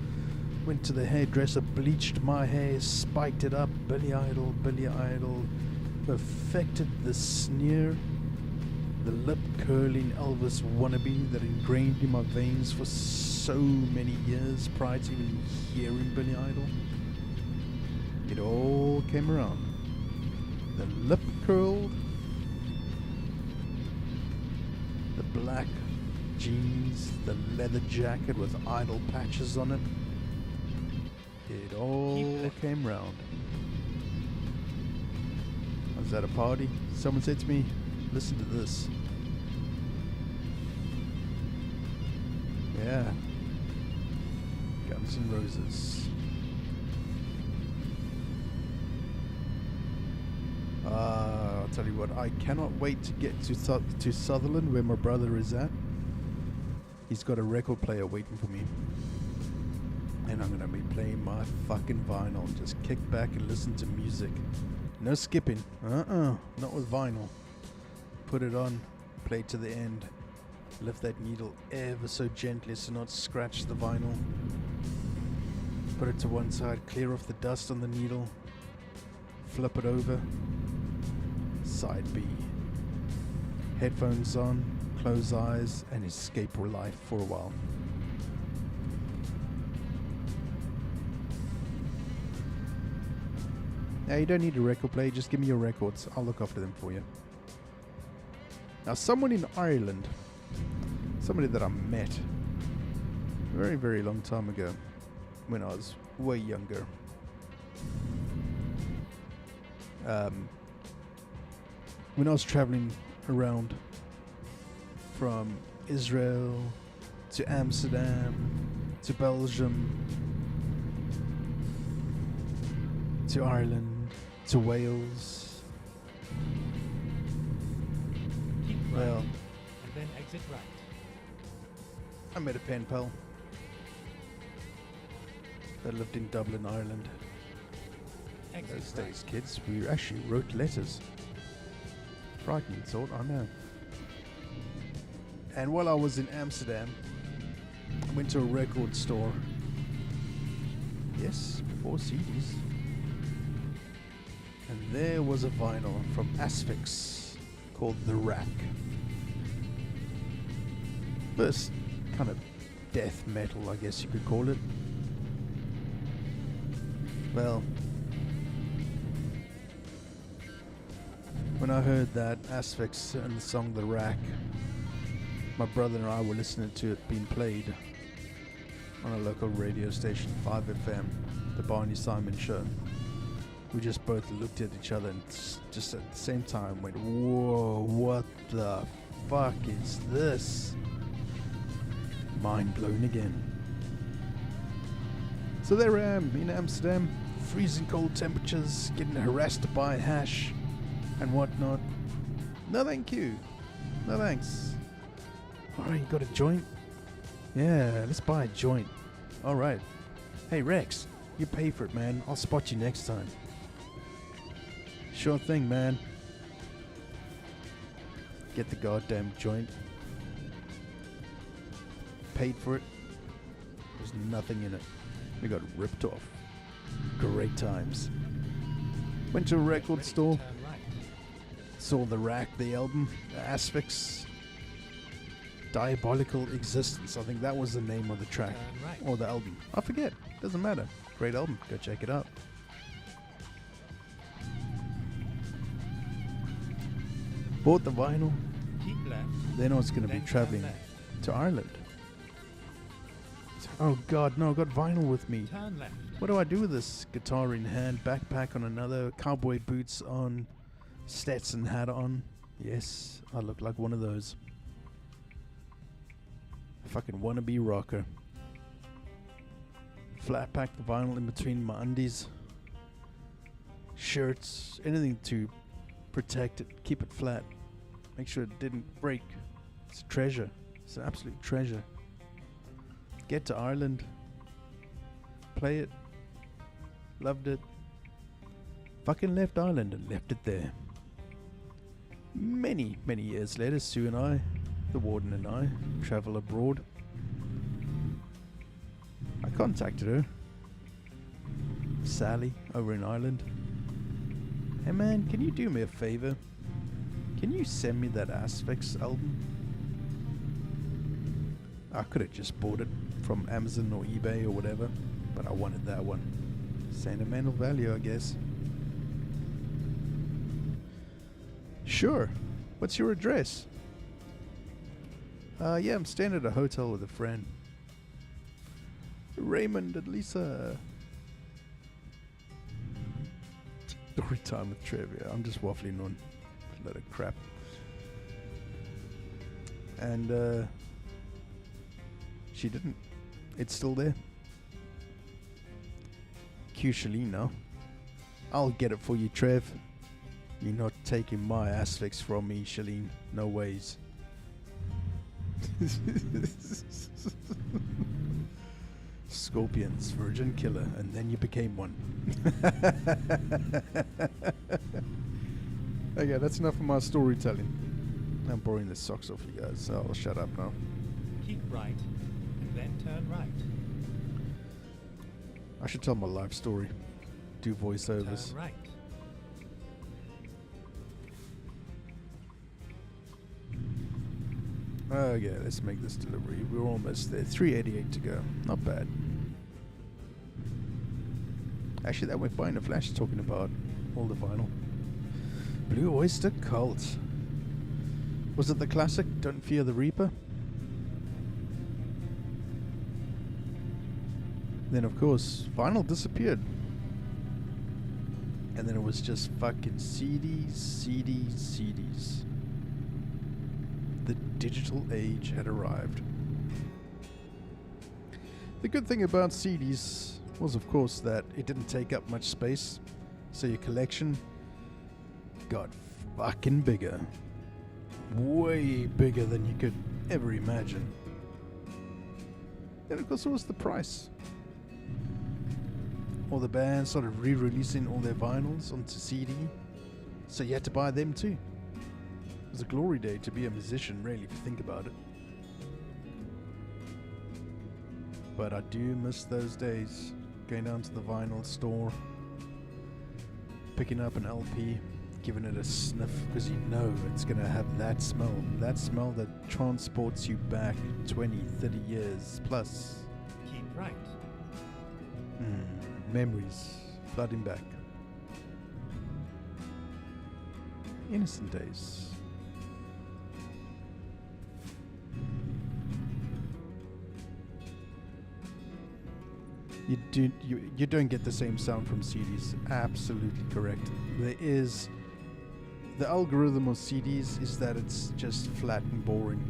Speaker 1: Went to the hairdresser, bleached my hair, spiked it up. Billy Idol, Billy Idol. Perfected the sneer. The lip curling Elvis wannabe that ingrained in my veins for so many years prior to even hearing Billy Idol. It all came around. The lip curled, the black jeans, the leather jacket with Idol patches on it. It all came round. I was at a party. Someone said to me, listen to this. Yeah. Guns N' Roses. I'll tell you what, I cannot wait to get to Sutherland, where my brother is at. He's got a record player waiting for me. And I'm going to be playing my fucking vinyl. Just kick back and listen to music. No skipping. Not with vinyl. Put it on, play to the end. Lift that needle ever so gently so not scratch the vinyl. Put it to one side, clear off the dust on the needle. Flip it over. Side B. Headphones on, close eyes, and escape life for a while. Now you don't need a record player, just give me your records. I'll look after them for you. Now someone in Ireland, somebody that I met a very, very long time ago when I was way younger. When I was traveling around from Israel to Amsterdam to Belgium to Ireland to Wales.
Speaker 2: Keep right,
Speaker 1: Well,
Speaker 2: and then exit right.
Speaker 1: I met a pen pal that lived in Dublin, Ireland.
Speaker 2: Exit
Speaker 1: Those
Speaker 2: right.
Speaker 1: days, kids, we actually wrote letters. Frightening thought, I know. And while I was in Amsterdam, I went to a record store. Yes, before CDs. And there was a vinyl from Asphyx called The Rack. First kind of death metal, I guess you could call it. When I heard that Asphyx and the song The Rack, my brother and I were listening to it being played on a local radio station, 5FM, the Barney Simon show. We just both looked at each other and just at the same time went, whoa, what the fuck is this? Mind blown again. So there I am in Amsterdam, freezing cold temperatures, getting harassed to buy hash and whatnot. No thank you. No thanks. Alright, you got a joint? Yeah, let's buy a joint. Alright. Hey Rex, you pay for it, man. I'll spot you next time. Sure thing, man. Get the goddamn joint. Paid for it. There's nothing in it. We got ripped off. Great times. Went to a record store. Saw The Rack, the album. Asphyx. Diabolical Existence. I think that was the name of the track. Or the album. I forget. Doesn't matter. Great album. Go check it out. Bought the vinyl.
Speaker 2: Keep left.
Speaker 1: Then I was going to be
Speaker 2: Then
Speaker 1: traveling
Speaker 2: turn
Speaker 1: to Ireland. Oh god, no, I got vinyl with me.
Speaker 2: Turn left.
Speaker 1: What do I do with this? Guitar in hand, backpack on another, cowboy boots on, Stetson hat on. Yes, I look like one of those. Fucking wannabe rocker. Flat pack the vinyl in between my undies. Shirts, anything to protect it, keep it flat. Make sure it didn't break. It's a treasure. It's an absolute treasure. Get to Ireland. Play it. Loved it. Fucking left Ireland and left it there. Many, many years later, Sue and I, the warden and I, travel abroad. I contacted her. Sally, over in Ireland. Hey man, can you do me a favor? Can you send me that Asphyx album? I could have just bought it from Amazon or eBay or whatever, but I wanted that one. Sentimental value, I guess. Sure. What's your address? Yeah, I'm staying at a hotel with a friend. Raymond and Lisa. Story time with trivia. I'm just waffling on a lot of crap. And she didn't. It's still there. Cue Shalene now. I'll get it for you, Trev. You're not taking my Asphyx from me, Shalene. No ways. Scorpions, virgin killer, and then you became one. Okay, that's enough of my storytelling. I'm boring the socks off you guys, so I'll shut up now.
Speaker 2: Keep right, and then turn right.
Speaker 1: I should tell my life story. Do voiceovers.
Speaker 2: Turn right.
Speaker 1: Okay, let's make this delivery. We're almost there. 388 to go. Not bad. Actually, that went by in a flash talking about all the vinyl. Blue Oyster Cult. Was it the classic Don't Fear the Reaper? Then, of course, vinyl disappeared. And then it was just fucking CDs, CDs, CDs. The digital age had arrived. The good thing about CDs was, of course, that it didn't take up much space, so your collection got fucking bigger. Way bigger than you could ever imagine. And of course, it was the price. All the bands started re-releasing all their vinyls onto CD, so you had to buy them too. It was a glory day to be a musician, really, if you think about it. But I do miss those days, going down to the vinyl store, picking up an LP, giving it a sniff, because you know it's going to have that smell that transports you back 20, 30 years plus.
Speaker 2: Keep right.
Speaker 1: Memories flooding back. Innocent days. You don't get the same sound from CDs. Absolutely correct. There is the algorithm of CDs is that it's just flat and boring.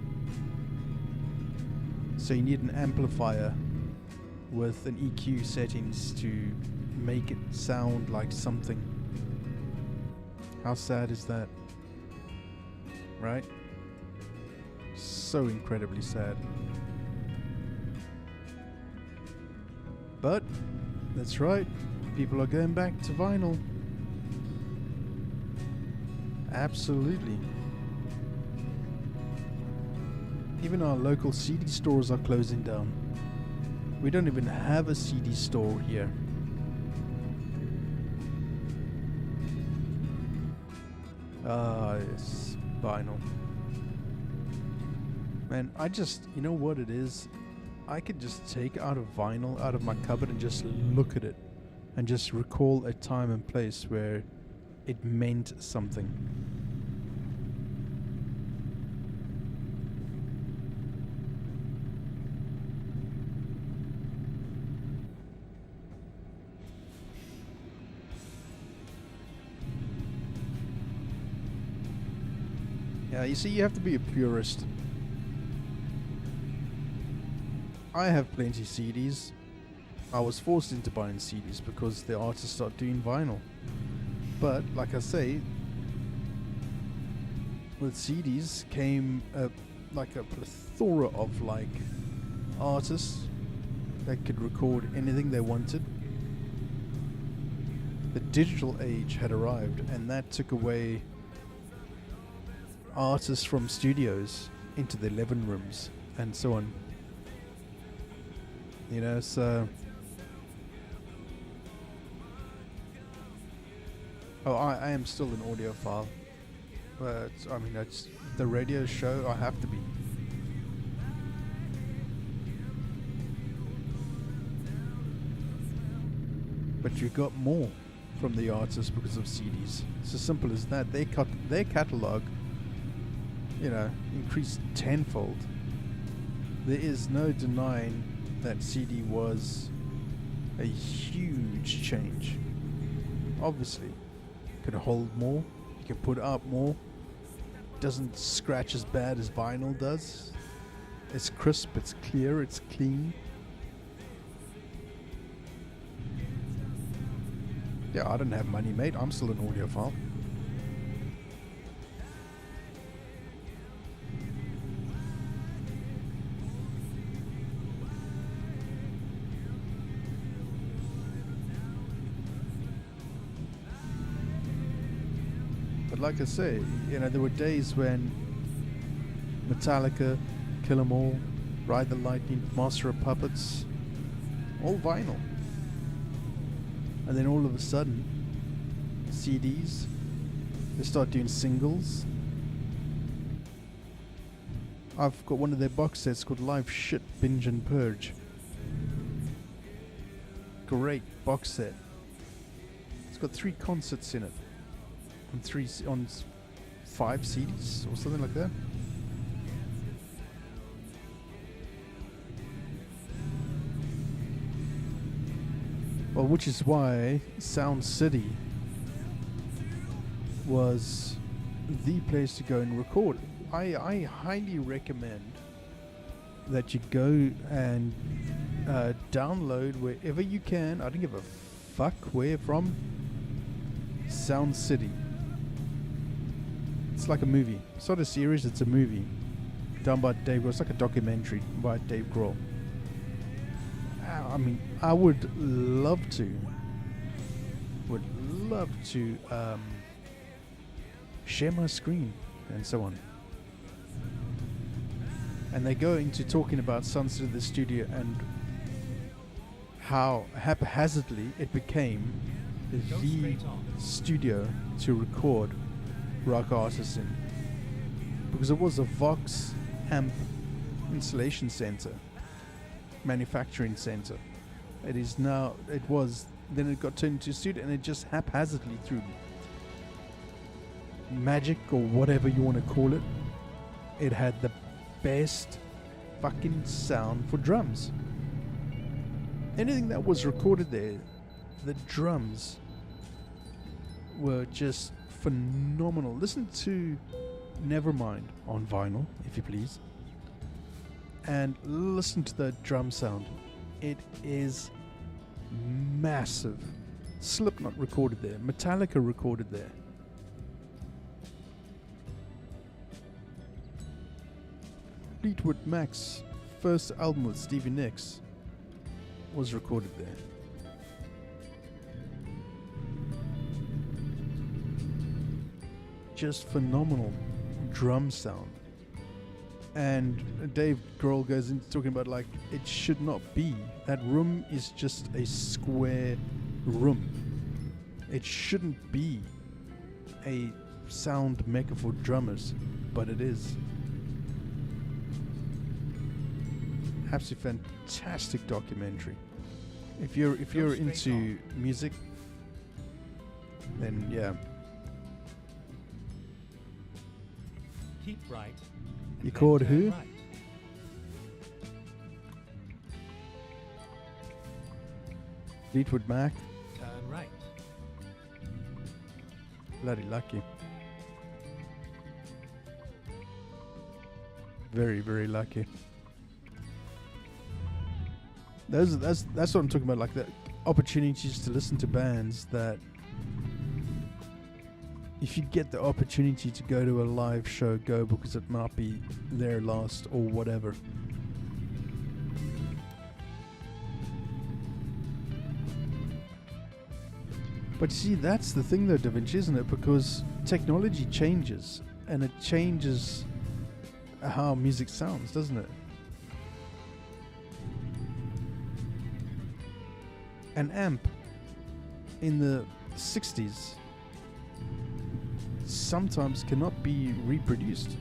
Speaker 1: So you need an amplifier with an EQ settings to make it sound like something. How sad is that? Right? So incredibly sad. But that's right, people are going back to vinyl. Absolutely. Even our local CD stores are closing down. We don't even have a CD store here. Ah, yes, vinyl. Man, you know what it is? I could just take out a vinyl out of my cupboard and just look at it and just recall a time and place where it meant something. Yeah, you see, you have to be a purist. I have plenty CDs. I was forced into buying CDs because the artists start doing vinyl. But like I say, with CDs came like a plethora of like artists that could record anything they wanted. The digital age had arrived, and that took away artists from studios into their living rooms and so on. You know, so... Oh, I am still an audiophile. But, I mean, that's the radio show, I have to be. But you got more from the artists because of CDs. It's as simple as that. Their catalog, you know, increased tenfold. There is no denying that CD was a huge change. Obviously, you can hold more, you can put out more. Doesn't scratch as bad as vinyl does. It's crisp, it's clear, it's clean. Yeah, I don't have money, mate. I'm still an audiophile. Like I say, you know, there were days when Metallica, Kill 'Em All, Ride the Lightning, Master of Puppets, all vinyl. And then all of a sudden, CDs, they start doing singles. I've got one of their box sets called Live Shit, Binge and Purge. Great box set. It's got 3 concerts in it. On 5 CDs or something like that. Well, which is why Sound City was the place to go and record. I highly recommend that you go and download wherever you can. I don't give a fuck where from. Sound City. It's like a movie. It's not a series, it's a movie. Done by Dave Grohl. It's like a documentary by Dave Grohl. I mean, I would love to share my screen and so on. And they go into talking about Sunset of the studio and how haphazardly it became the studio to record rock artists in, because it was a Vox amp installation center, manufacturing center. It is now, it was, then it got turned into a studio, and it just haphazardly threw magic or whatever you want to call it. It had the best fucking sound for drums. Anything that was recorded there, the drums were just phenomenal. Listen to Nevermind on vinyl, if you please, and listen to the drum sound. It is massive. Slipknot recorded there, Metallica recorded there. Fleetwood Mac's first album with Stevie Nicks was recorded there. Just phenomenal drum sound. And Dave Grohl goes into talking about like it should not be. That room is just a square room. It shouldn't be a sound mecca for drummers, but it is. Absolutely fantastic documentary. If you're into music, then yeah.
Speaker 2: Keep right.
Speaker 1: You called who?
Speaker 2: Right.
Speaker 1: Fleetwood Mac.
Speaker 2: Turn right.
Speaker 1: Bloody lucky. Very, very lucky. That's what I'm talking about, like the opportunities to listen to bands that if you get the opportunity to go to a live show, go, because it might be their last or whatever. But see, that's the thing though, Da Vinci, isn't it? Because technology changes, and it changes how music sounds, doesn't it? An amp in the 60s sometimes cannot be reproduced.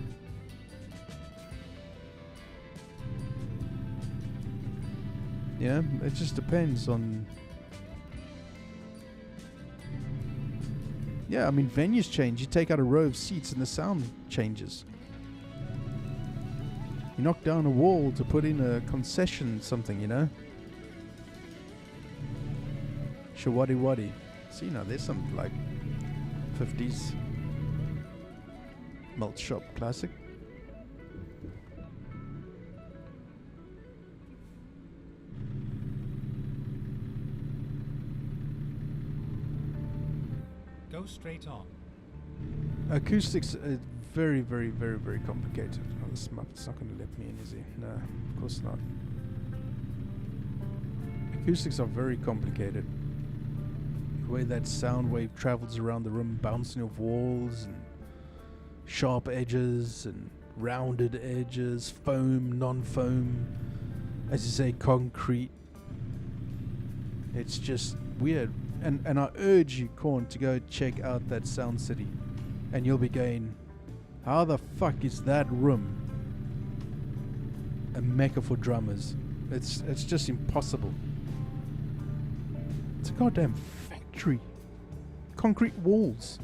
Speaker 1: Yeah, it just depends on... Yeah, I mean, venues change. You take out a row of seats and the sound changes. You knock down a wall to put in a concession something, you know? Shawaddy waddy. See, now there's some like 50s malt shop classic.
Speaker 2: Go straight on.
Speaker 1: Acoustics are very, very, very, very complicated. Oh, this Muppet's not going to let me in, is he? No, of course not. Acoustics are very complicated. The way that sound wave travels around the room, bouncing off walls and sharp edges and rounded edges, foam, non-foam, as you say, concrete. It's just weird. And I urge you, Korn, to go check out that Sound City. And you'll be going, how the fuck is that room a mecca for drummers? It's just impossible. It's a goddamn factory. Concrete walls.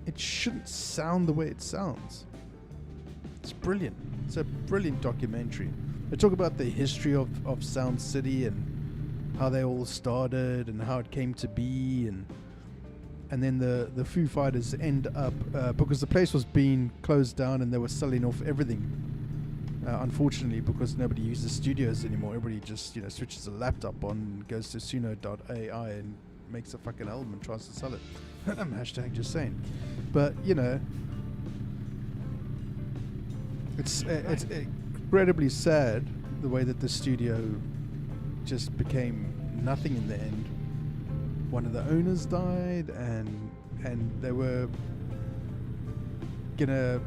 Speaker 1: It shouldn't sound the way it sounds. It's brilliant. It's a brilliant documentary. They talk about the history of Sound City and how they all started and how it came to be, and then the Foo Fighters end up because the place was being closed down and they were selling off everything. Unfortunately, because nobody uses studios anymore, everybody just switches a laptop on and goes to Suno.ai and makes a fucking album and tries to sell it. Hashtag just saying. But it's incredibly sad the way that the studio just became nothing in the end. One of the owners died, and they were gonna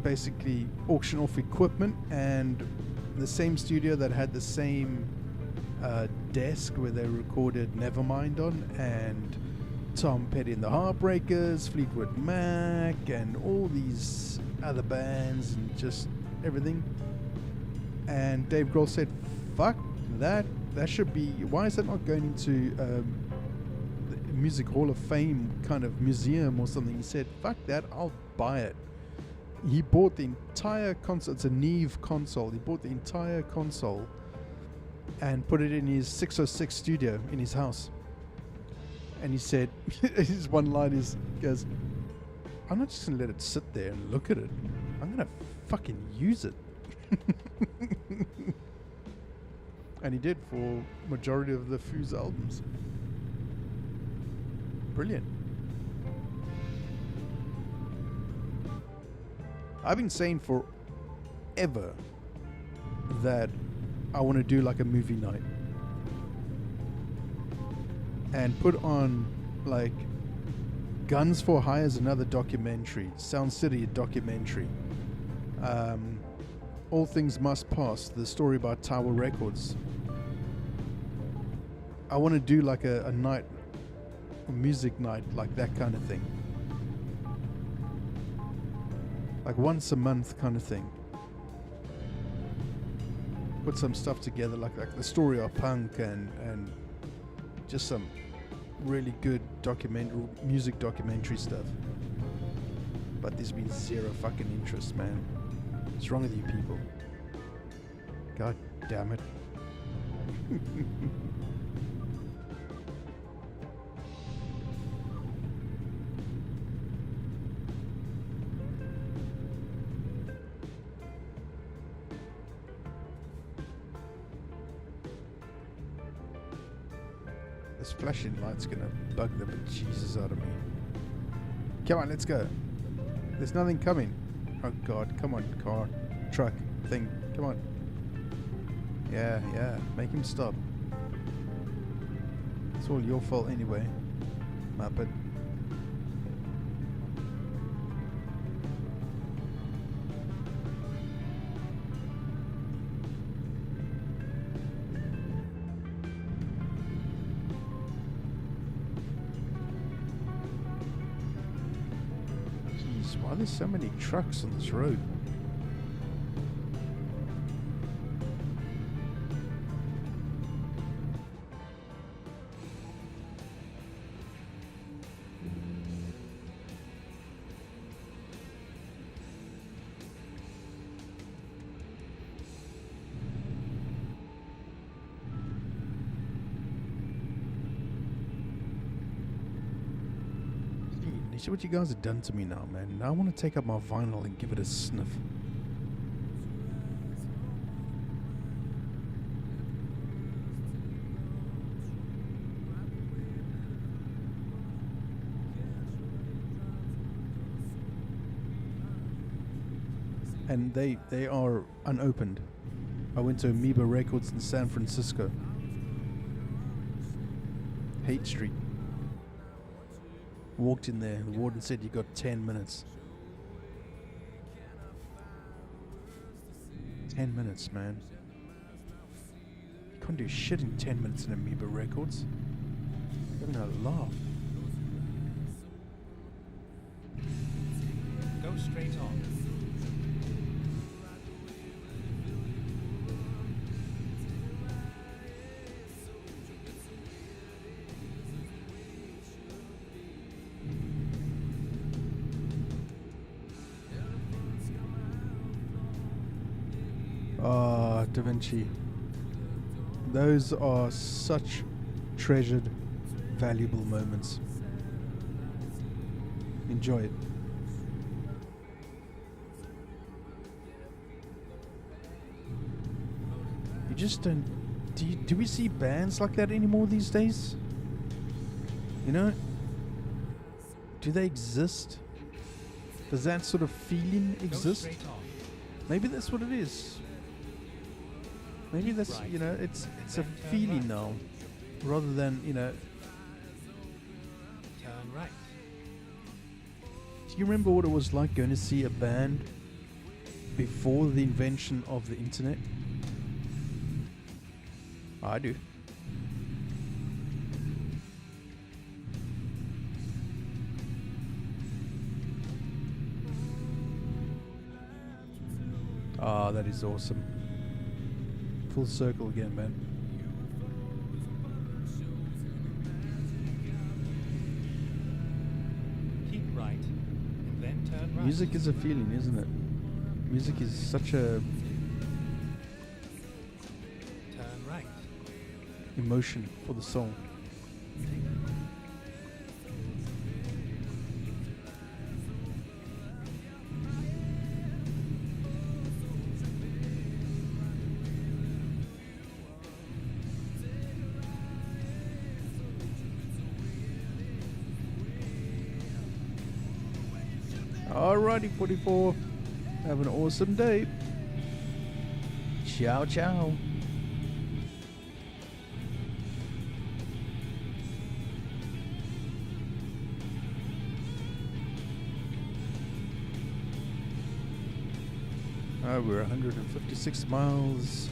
Speaker 1: basically auction off equipment, and the same studio that had the same desk where they recorded Nevermind on, and Tom Petty and the Heartbreakers, Fleetwood Mac, and all these other bands and just everything. And Dave Grohl said, "Fuck that! That should be. Why is that not going into Music Hall of Fame kind of museum or something. He said, fuck that, I'll buy it. He bought the entire console. It's a Neve console. He bought the entire console and put it in his 606 studio in his house. And he said, his one line is, goes, I'm not just going to let it sit there and look at it. I'm going to fucking use it. And he did for majority of the Fuse albums. Brilliant. I've been saying forever that I want to do like a movie night and put on like Guns for Hire is another documentary, Sound City a documentary, All Things Must Pass, the story about Tower Records. I want to do like a night, a music night, like that kind of thing. Like once a month kind of thing. Put some stuff together like the story of punk and just some really good music documentary stuff. But there's been zero fucking interest, man. What's wrong with you people? God damn it. This flashing light's gonna bug the bejesus out of me. Come on, let's go. There's nothing coming. Oh god, come on, car, truck, thing, come on. Yeah, make him stop. It's all your fault anyway, Muppet. Why are there so many trucks on this road? See what you guys have done to me now, man. Now I want to take up my vinyl and give it a sniff. And they are unopened. I went to Amoeba Records in San Francisco. Haight Street. Walked in there, the warden said you got 10 minutes. 10 minutes, man. You can't do shit in 10 minutes in Amoeba Records. You're having a laugh.
Speaker 2: Go straight on.
Speaker 1: Da Vinci. Those are such treasured, valuable moments. Enjoy it. You just don't... Do we see bands like that anymore these days? You know? Do they exist? Does that sort of feeling exist? Maybe that's what it is. Maybe that's, you know, it's a feeling now, rather than, you know.
Speaker 2: Turn right.
Speaker 1: Do you remember what it was like going to see a band before the invention of the internet? I do. Ah, that is awesome. Full circle again, man.
Speaker 2: right.
Speaker 1: Music is a feeling, isn't it? Music is such a
Speaker 2: Turn right.
Speaker 1: emotion for the soul. Alrighty, 44. Have an awesome day. Ciao, ciao. We're 156 miles.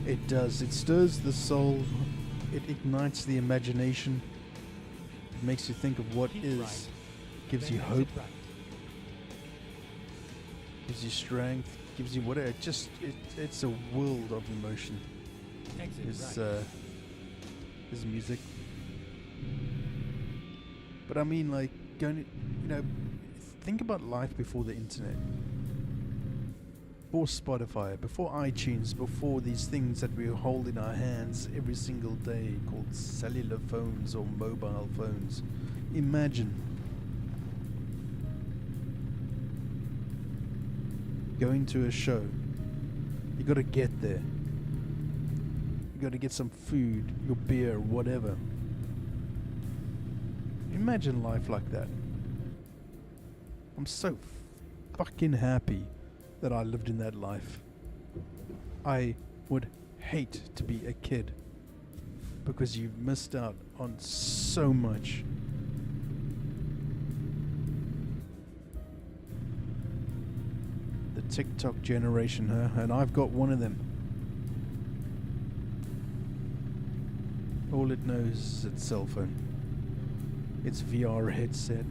Speaker 1: It does. It stirs the soul. It ignites the imagination. It makes you think of what
Speaker 2: Keep
Speaker 1: is.
Speaker 2: right.
Speaker 1: Gives you
Speaker 2: Then
Speaker 1: hope.
Speaker 2: exit right.
Speaker 1: Gives you strength. Gives you whatever. It's a world of emotion.
Speaker 2: Exit
Speaker 1: Is
Speaker 2: right.
Speaker 1: is music. But I mean, like, think about life before the internet. Before Spotify, before iTunes, before these things that we hold in our hands every single day called cellular phones or mobile phones. Imagine going to a show. You got to get there. You got to get some food, your beer, whatever. Imagine life like that. I'm so fucking happy that I lived in that life. I would hate to be a kid because you've missed out on so much. The TikTok generation, huh? And I've got one of them. All it knows is its cell phone, its VR headset,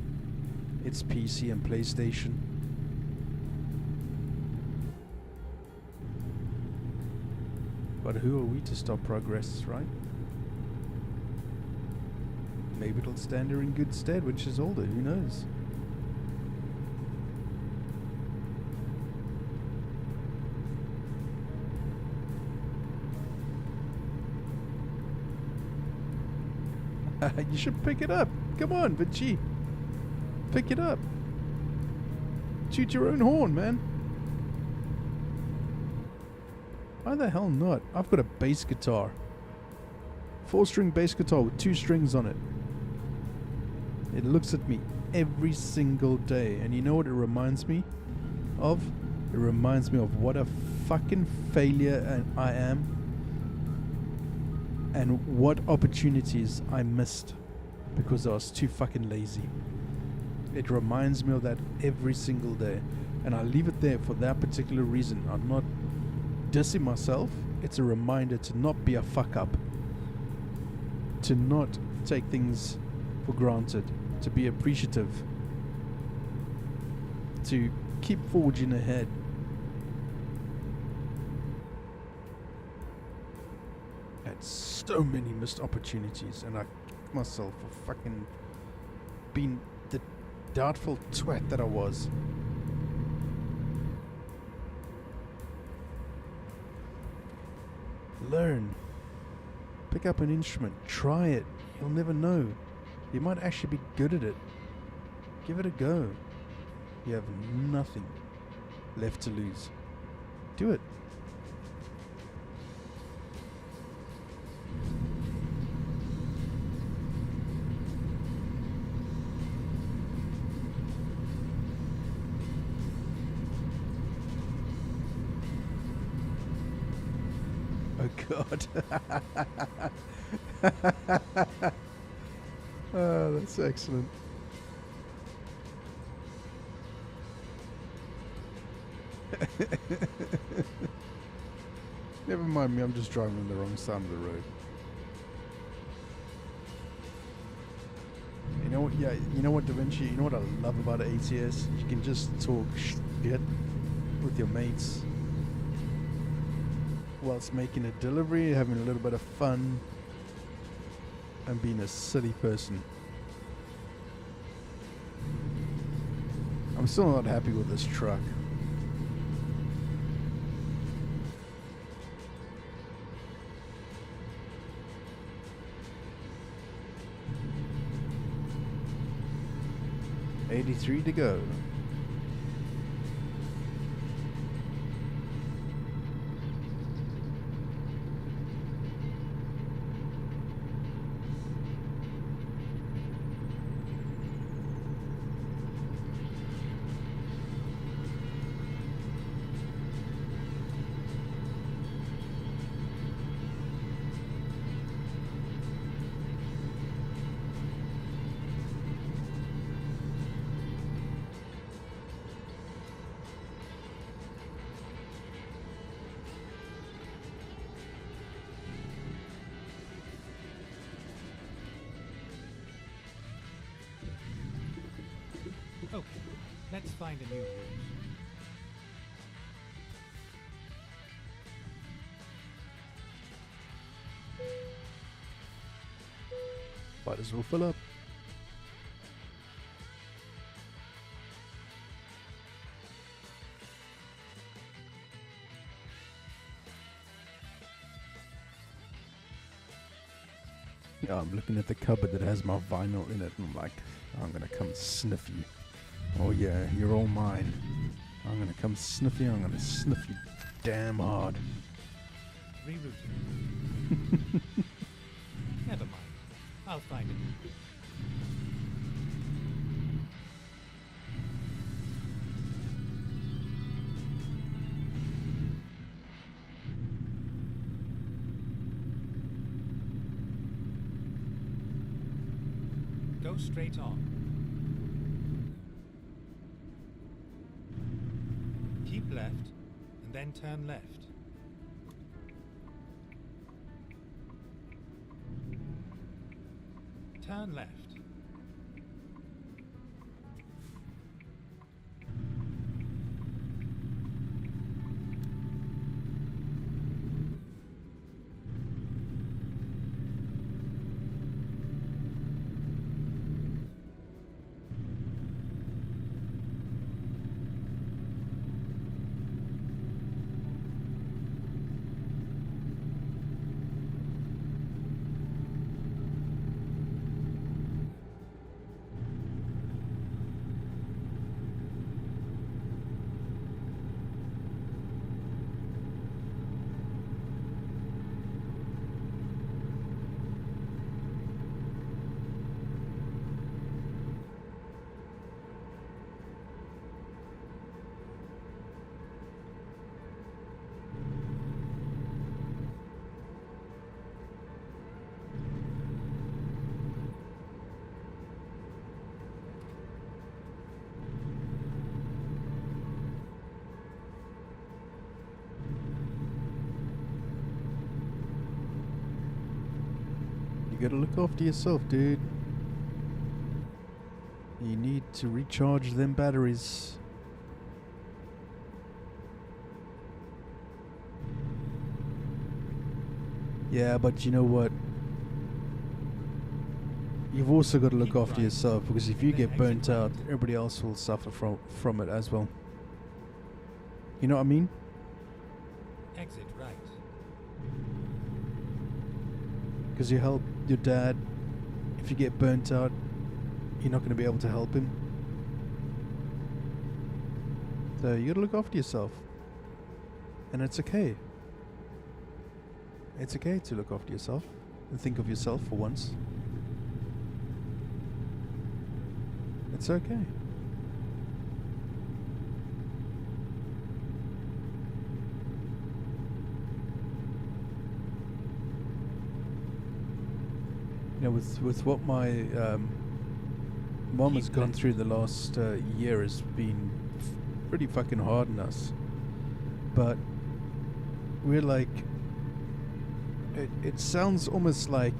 Speaker 1: its PC and PlayStation. But who are we to stop progress, right? Maybe it'll stand her in good stead when she's older, who knows? You should pick it up. Come on, Vinci. Pick it up. Toot your own horn, man. Why the hell not? I've got a bass guitar. 4-string bass guitar with 2 strings on it. It looks at me every single day. And you know what it reminds me of? It reminds me of what a fucking failure I am. And what opportunities I missed because I was too fucking lazy. It reminds me of that every single day. And I leave it there for that particular reason. I'm not dissing myself. It's a reminder to not be a fuck up. To not take things for granted. To be appreciative. To keep forging ahead. Had so many missed opportunities, and I kicked myself for fucking being the doubtful twat that I was. Learn. Pick up an instrument. Try it. You'll never know. You might actually be good at it. Give it a go. You have nothing left to lose. Do it. Oh God. Oh, that's excellent. Never mind me, I'm just driving on the wrong side of the road. You know what? Yeah, you know what, Da Vinci? You know what I love about ATS? You can just talk shit with your mates whilst making a delivery, having a little bit of fun, and being a silly person. I'm still not happy with this truck. $83 to go.
Speaker 2: Okay, let's find a new route.
Speaker 1: Might as well fill up. Yeah, I'm looking at the cupboard that has my vinyl in it, and I'm like, I'm gonna come sniff you. Oh yeah, you're all mine. I'm gonna come sniff you. I'm gonna sniff you damn hard.
Speaker 2: Rerouting. Never mind. I'll find it. Go straight on. Keep left, and then turn left. Turn left.
Speaker 1: You gotta look after yourself, dude. You need to recharge them batteries. Yeah, but you know what? You've also got to look after yourself, because if you get burnt out, everybody else will suffer from it as well. You know what I mean?
Speaker 2: Exit right.
Speaker 1: Because you help your dad. If you get burnt out, you're not going to be able to help him. So you got to look after yourself. And it's okay. It's okay to look after yourself and think of yourself for once. It's okay. You know, with what my mom has gone through the last year has been pretty fucking hard on us. But we're like, it sounds almost like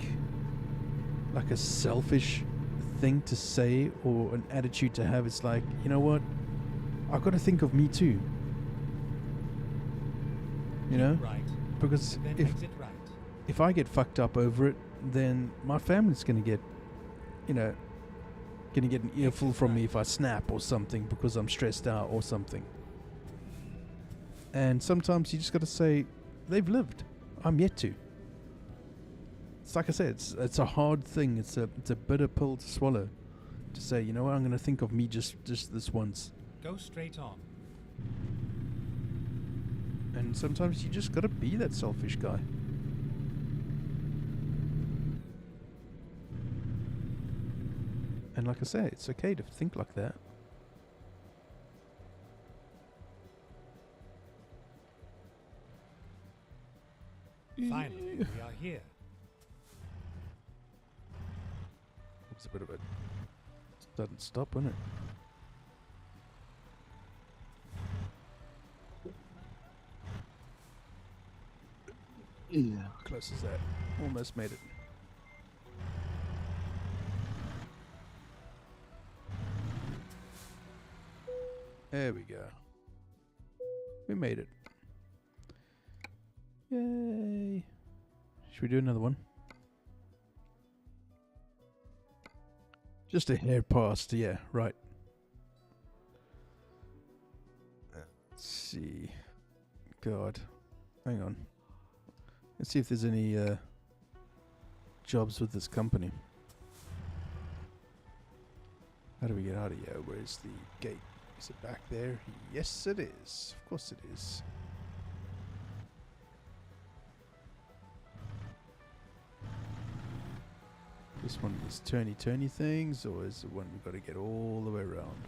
Speaker 1: a selfish thing to say, or an attitude to have. It's like, you know what? I've got to think of me too. You know?
Speaker 2: Right.
Speaker 1: Because
Speaker 2: Then
Speaker 1: if
Speaker 2: exit right.
Speaker 1: if I get fucked up over it, then my family's going to get gonna get an earful from me if I snap or something because I'm stressed out or something. And sometimes you just gotta say, they've lived. I'm yet to. It's like I said, it's a hard thing. It's a bitter pill to swallow. To say, you know what, I'm gonna think of me just this once.
Speaker 2: Go straight on.
Speaker 1: And sometimes you just gotta be that selfish guy. And like I say, it's okay to think like that.
Speaker 2: Finally, we are here.
Speaker 1: It's a bit of a sudden stop, isn't it? Yeah. How close is that? Almost made it. There we go. We made it. Yay. Should we do another one? Just a hair past, yeah, right. Let's see. God. Hang on. Let's see if there's any jobs with this company. How do we get out of here? Where's the gate? Is it back there? Yes, it is. Of course it is. This one is turny things, or is the one we've got to get all the way around?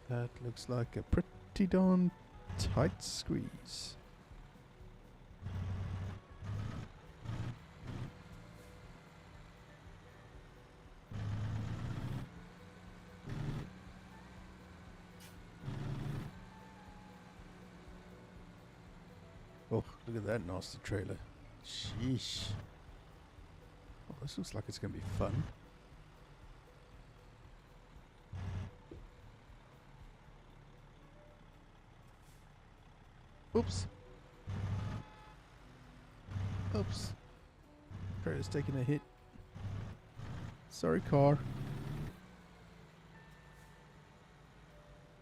Speaker 1: That looks like a pretty darn tight squeeze. Oh, look at that nasty trailer. Sheesh. Oh, this looks like it's going to be fun. Oops. Oops. Trailer's taking a hit. Sorry, car.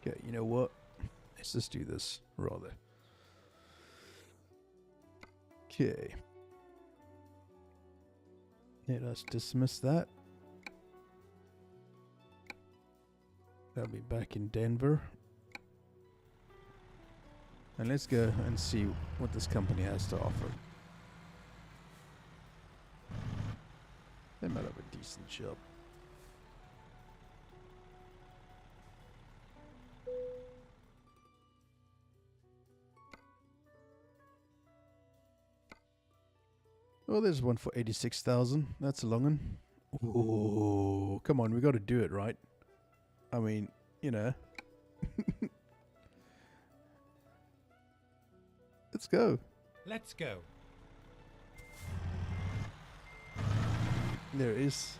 Speaker 1: Okay, you know what? Let's just do this rather. Okay. Yeah, let's dismiss that. I'll be back in Denver. And let's go and see what this company has to offer. They might have a decent job. Oh, there's one for 86,000. That's a long one. Oh, come on, we got to do it, right? I mean, you know. Let's go.
Speaker 2: Let's go.
Speaker 1: There it is.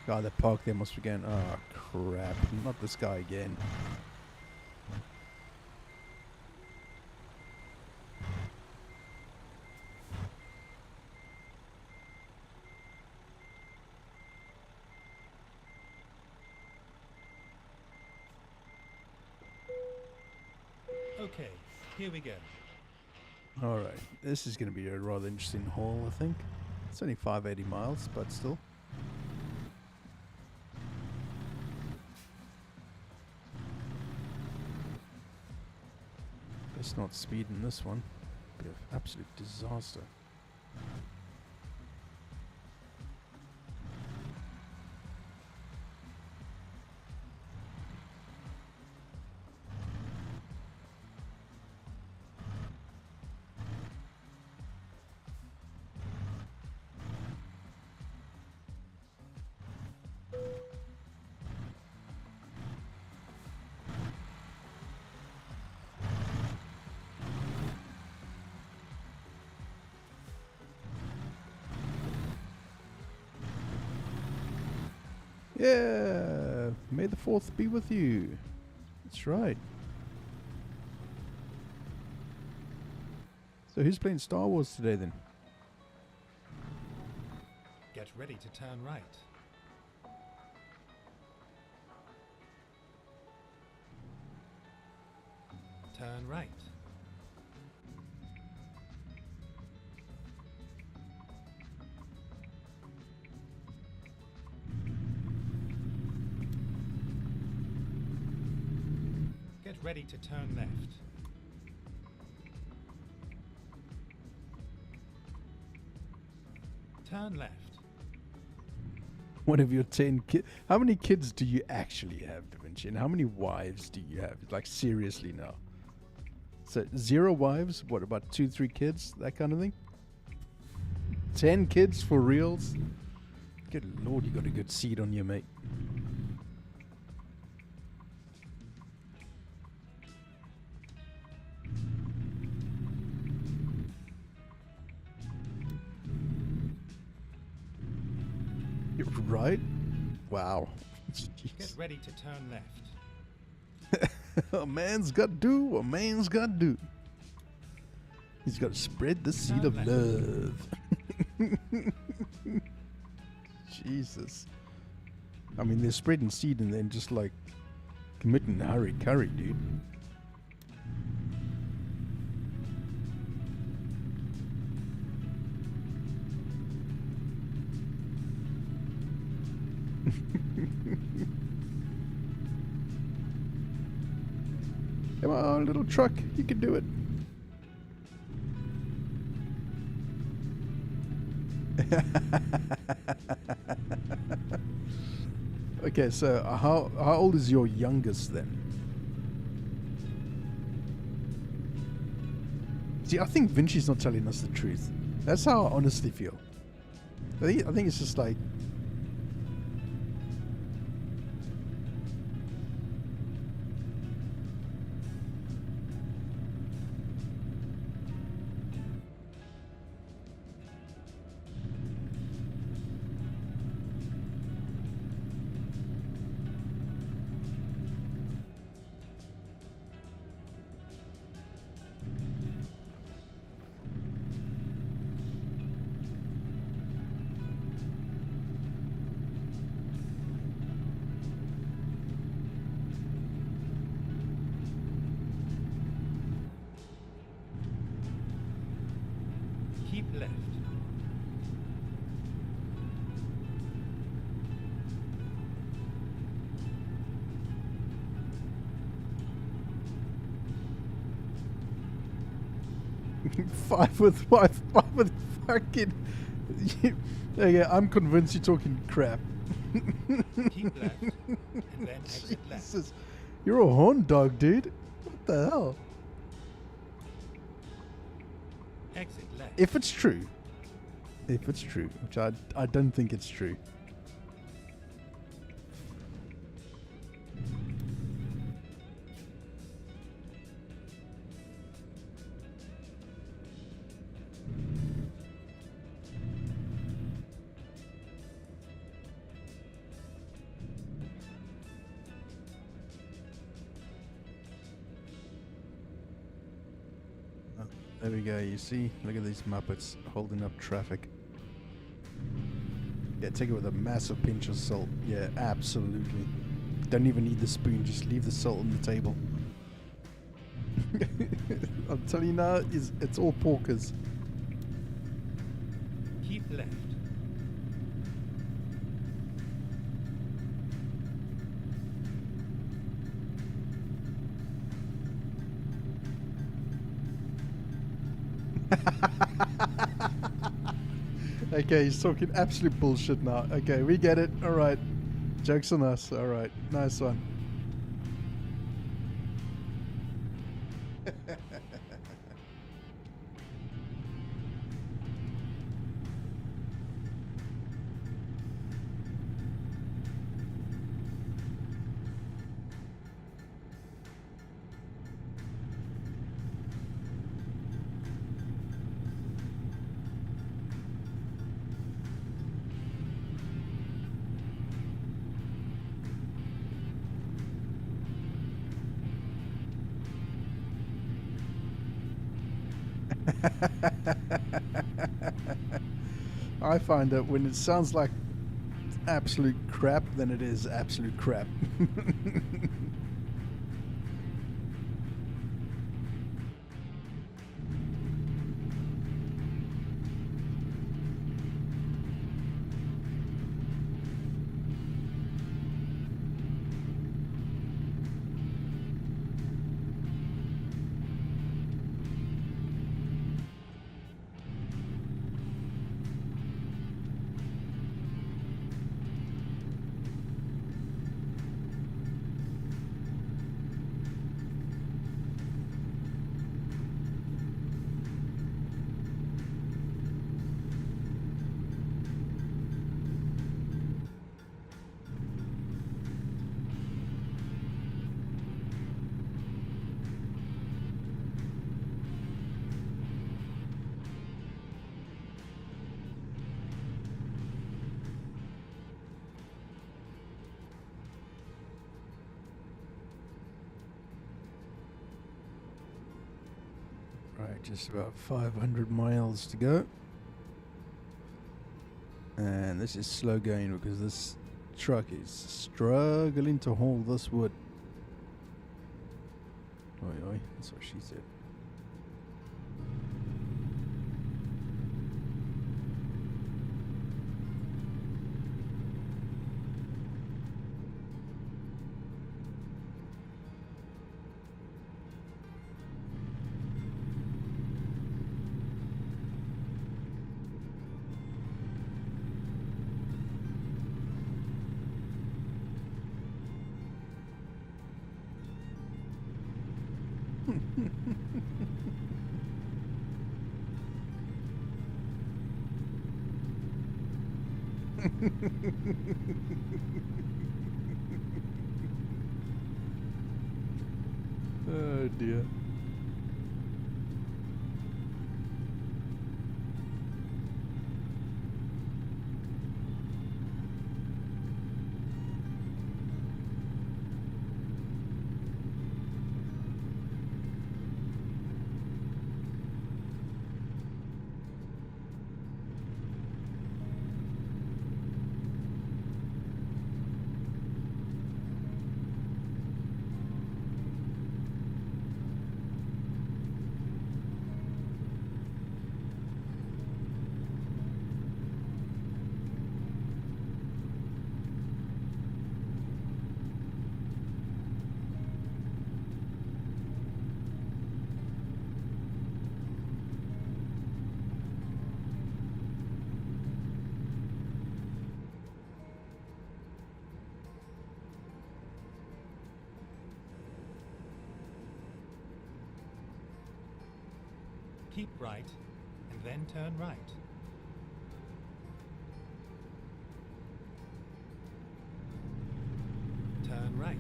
Speaker 1: God, that park there must be going, oh crap, not this guy again.
Speaker 2: Okay, here we go.
Speaker 1: Alright, this is going to be a rather interesting haul, I think. It's only 580 miles, but still. Let's not speed in this one. Be an absolute disaster. Yeah, may the 4th be with you. That's right. So who's playing Star Wars today then?
Speaker 2: Get ready to turn right. Turn right. Get ready to turn left. Turn left.
Speaker 1: One of your 10 kids. How many kids do you actually have, Da Vinci? And how many wives do you have? Like, seriously now. So, 0 wives? What, about 2, 3 kids? That kind of thing? 10 kids for reals? Good lord, you got a good seed on you, mate. You're right? Wow.
Speaker 2: Get ready to turn left.
Speaker 1: A man's got to do what a man's got to do. He's got to spread the seed of love. Jesus. I mean, they're spreading seed and then just like committing hurry-curry, dude. Come on, little truck. You can do it. Okay, so how old is your youngest then? See, I think Vinci's not telling us the truth. That's how I honestly feel. I think it's just like...
Speaker 2: Keep left.
Speaker 1: Five with fucking... Okay, I'm convinced you're talking crap.
Speaker 2: Keep left, and then exit left.
Speaker 1: Jesus. You're a horn dog, dude. What the hell?
Speaker 2: Exit left.
Speaker 1: If it's true, which I don't think it's true. There we go, you see? Look at these Muppets holding up traffic. Yeah, take it with a massive pinch of salt. Yeah, absolutely. Don't even need the spoon, just leave the salt on the table. I'm telling you now, it's all porkers.
Speaker 2: Keep left.
Speaker 1: Okay, he's talking absolute bullshit now. Okay, we get it. Alright. Joke's on us. Alright. Nice one. I find that when it sounds like absolute crap, then it is absolute crap. Right, just about 500 miles to go. And this is slow going because this truck is struggling to haul this wood. Oi, oi, that's what she said. Oh dear.
Speaker 2: Keep right, and then turn right. Turn right.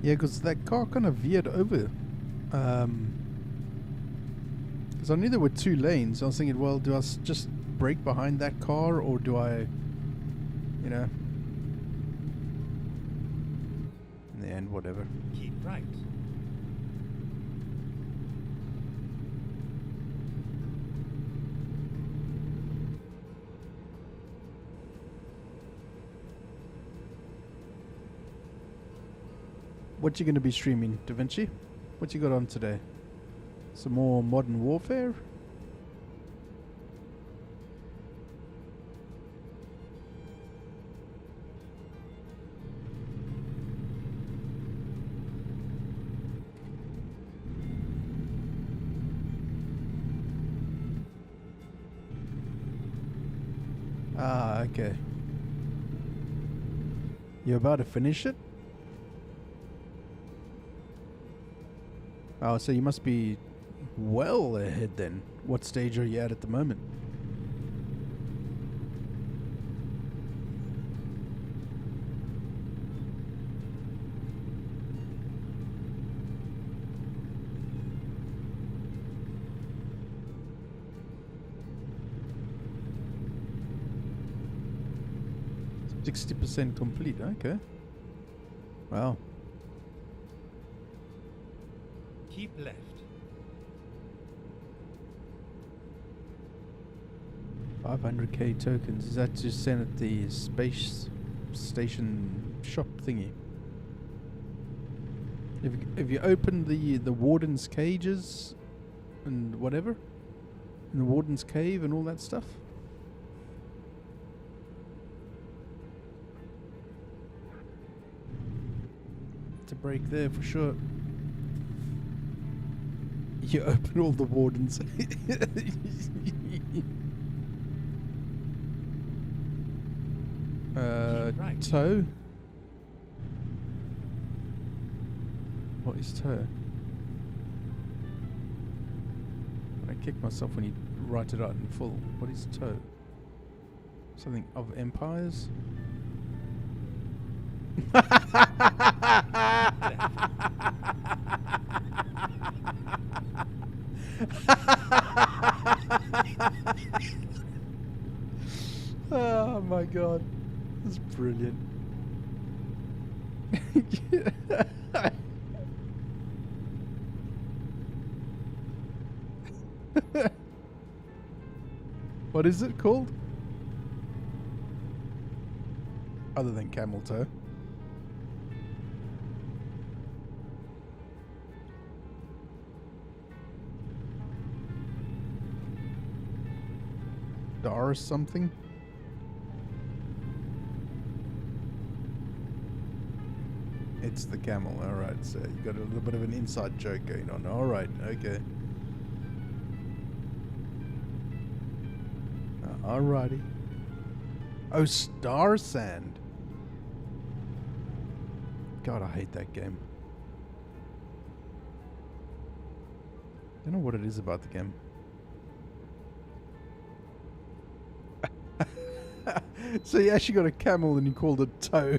Speaker 1: Yeah, because that car kind of veered over. Because I knew there were two lanes. I was thinking, well, do I just brake behind that car, or do I, you know? In the end, whatever.
Speaker 2: Keep right.
Speaker 1: What you going to be streaming, Da Vinci? What you got on today? Some more Modern Warfare? Ah, okay. You're about to finish it? Oh, so you must be well ahead then. What stage are you at the moment? 60% complete. Okay. Wow.
Speaker 2: Keep left.
Speaker 1: 500k tokens. Is that to send at the space station shop thingy? If you open the warden's cages and whatever, and the warden's cave and all that stuff. To break there for sure. You open all the wardens.
Speaker 2: Right.
Speaker 1: Toe. What is toe? I kick myself when you write it out in full. What is toe? Something of empires? Oh my god. That's brilliant. What is it called? Other than camel toe. Doris something? It's the camel, alright, so you got a little bit of an inside joke going on. Alright, okay. Alrighty. Oh, Star Sand. God, I hate that game. I don't know what it is about the game. So you actually got a camel and you called it toe.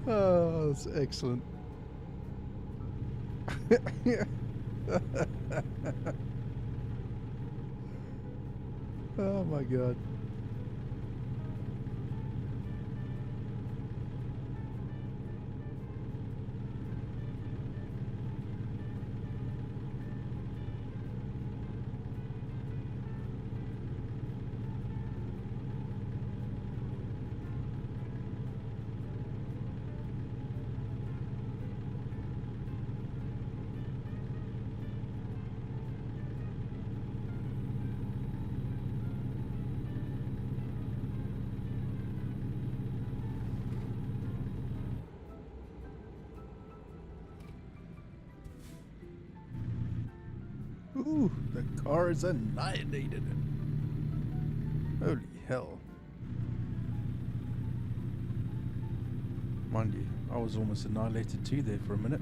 Speaker 1: Oh, that's excellent. Oh my god. Ooh, the car is annihilated. Holy hell. Mind you, I was almost annihilated too there for a minute.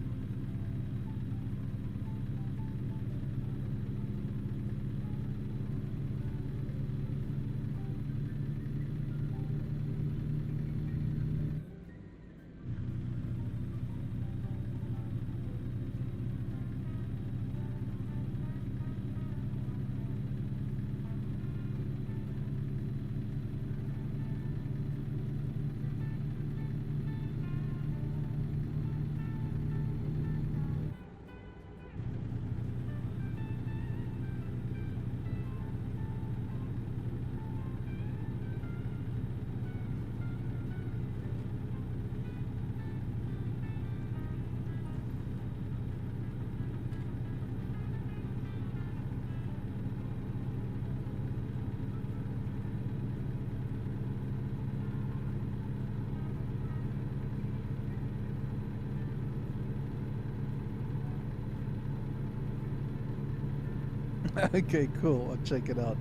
Speaker 1: Okay, cool. I'll check it out.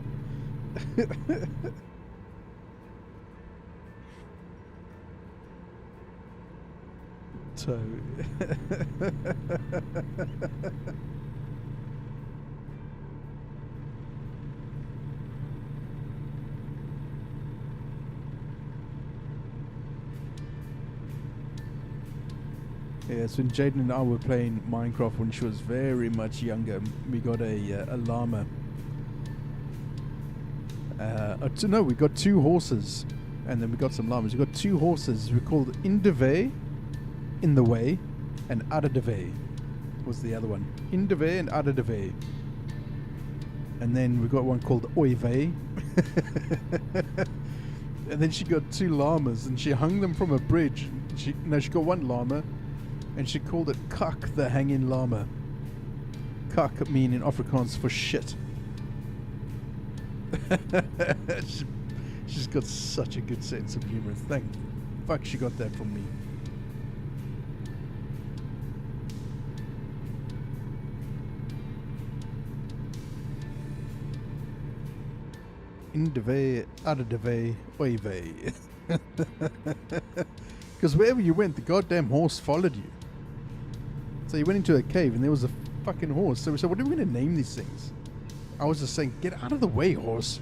Speaker 1: Toe. Yes, when Jaden and I were playing Minecraft when she was very much younger, we got a llama. No, we got 2 horses, and then we got some llamas. We got 2 horses. We called In de Way, In the Way, and Ada de Way was the other one. In de Way and Ada de Way. And then we got one called Oy Vey. And then she got 2 llamas, and she hung them from a bridge. She got 1 llama, and she called it Kak the Hanging Llama. Kak mean in Afrikaans for shit. She's got such a good sense of humor. Thank fuck she got that from me. In de Way, Ada de Way, Oy Vey. Because wherever you went, the goddamn horse followed you. So you went into a cave and there was a fucking horse. So we said, what are we going to name these things? I was just saying, get out of the way, horse.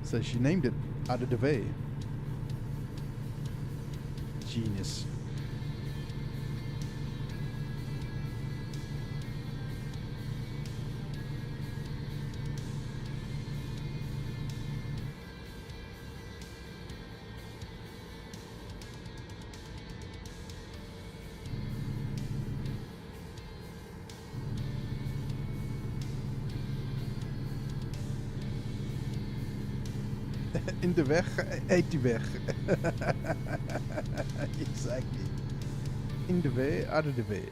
Speaker 1: So she named it Ada de Way. Genius. In de weg, eet die weg. Exactly. In de way, out of the way.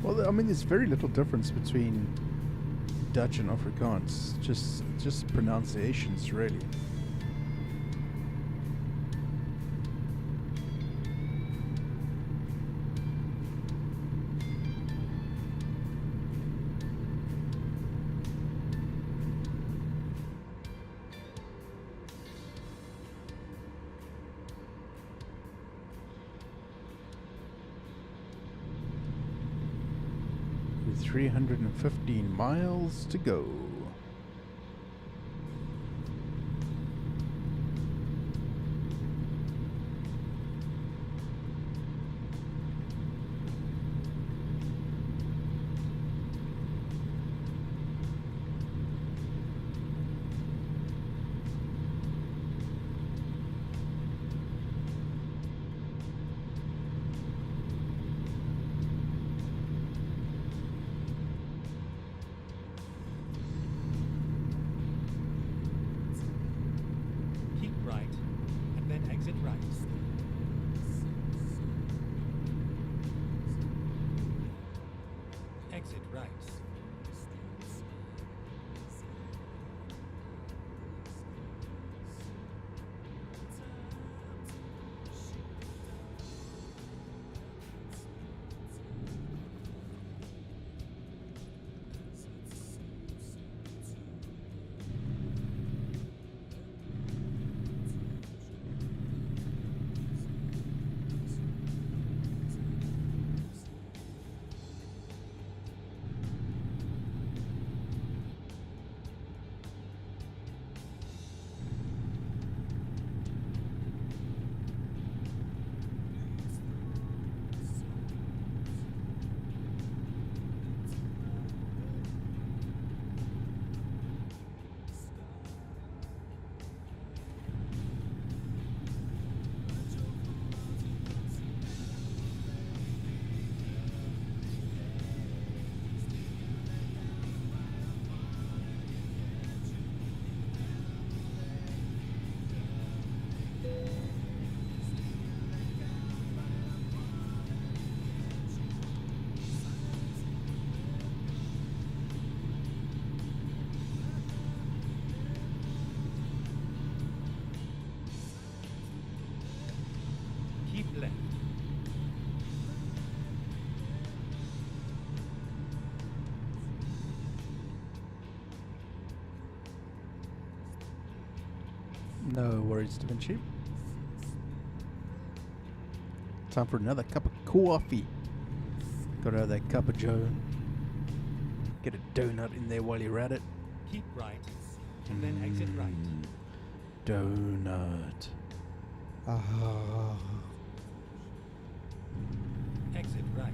Speaker 1: Well, I mean, there's very little difference between Dutch and Afrikaans. Just pronunciations, really. With 315 miles to go.
Speaker 2: Keep right, and then exit right. Exit right.
Speaker 1: No worries, Da Vinci. Time for another cup of coffee. Got to have that cup of Joe. Get a donut in there while you're at it.
Speaker 2: Keep right, and then exit right.
Speaker 1: Donut.
Speaker 2: Exit right.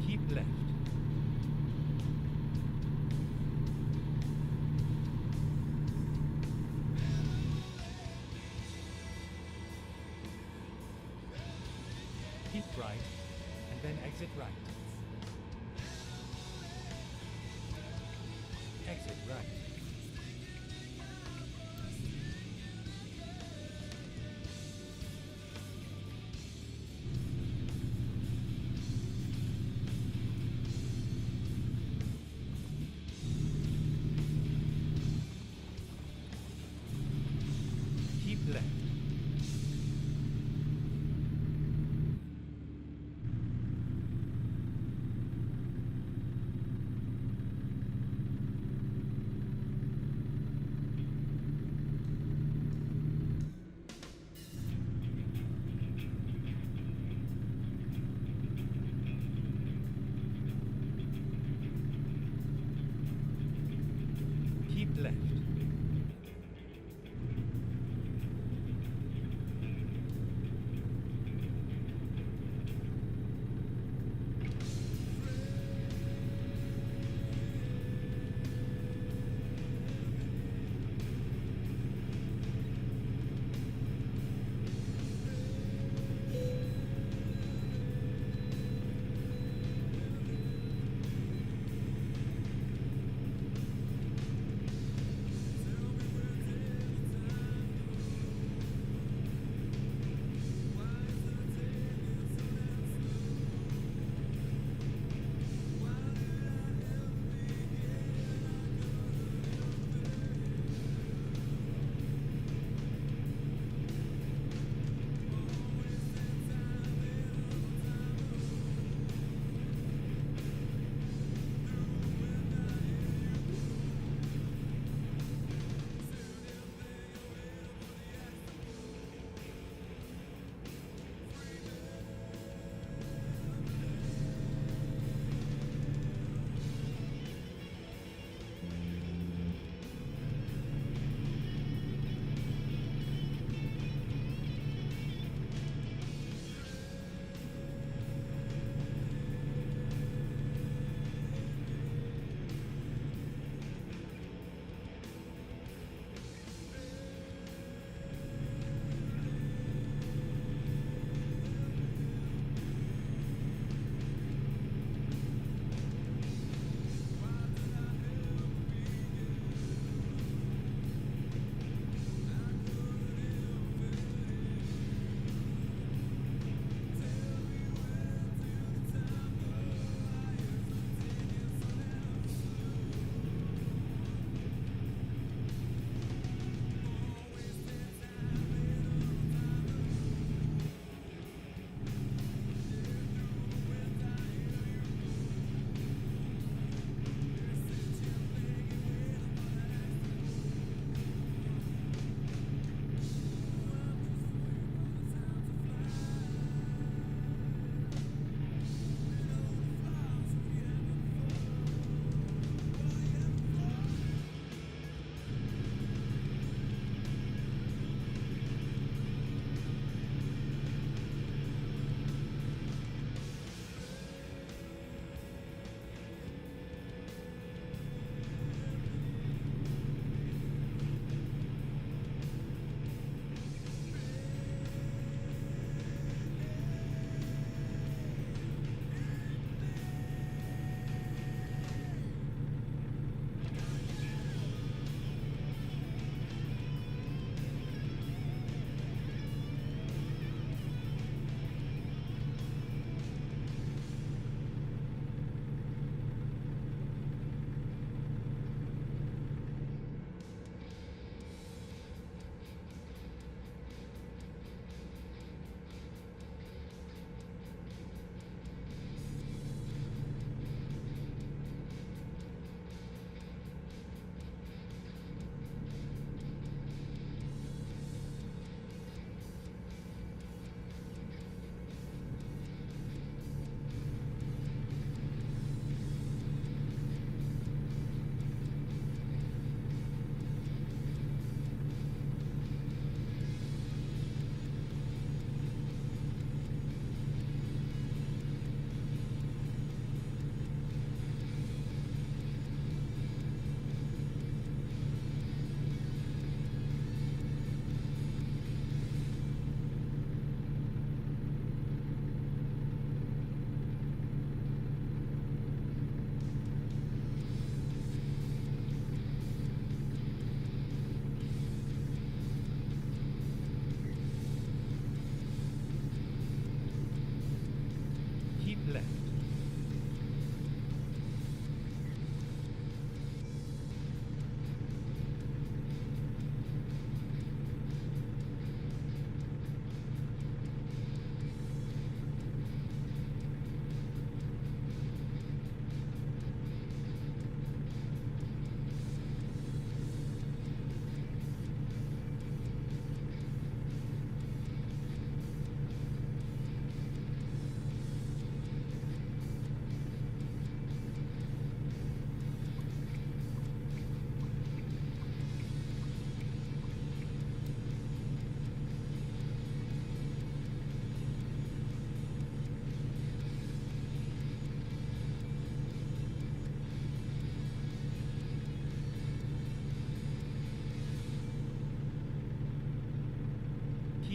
Speaker 2: Keep left. Keep right, and then exit right. Exit right. Keep left. Keep left.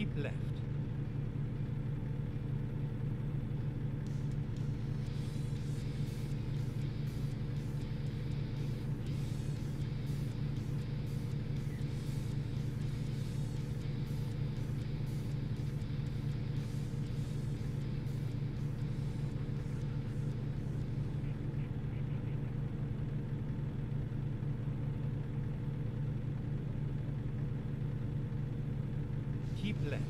Speaker 2: Keep left. Keep left.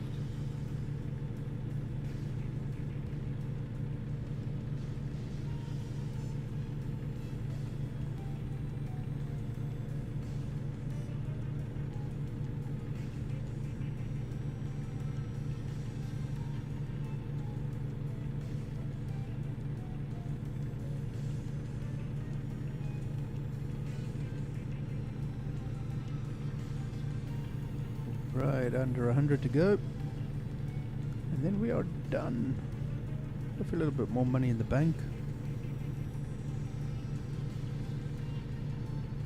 Speaker 1: Right, under 100 to go. And then we are done. With a little bit more money in the bank.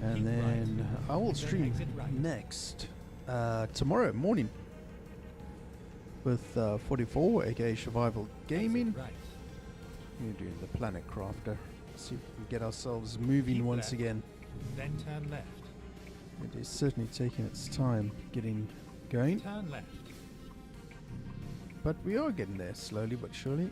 Speaker 1: And
Speaker 2: Keep
Speaker 1: then
Speaker 2: right.
Speaker 1: I will
Speaker 2: Then
Speaker 1: stream
Speaker 2: exit right.
Speaker 1: next tomorrow morning with 44, aka Survival Gaming.
Speaker 2: Exit right.
Speaker 1: We're doing the Planet Crafter. See if we can get ourselves moving
Speaker 2: Keep
Speaker 1: once
Speaker 2: left.
Speaker 1: again.
Speaker 2: Then turn left.
Speaker 1: It is certainly taking its time getting going,
Speaker 2: Turn left.
Speaker 1: but we are getting there slowly but surely.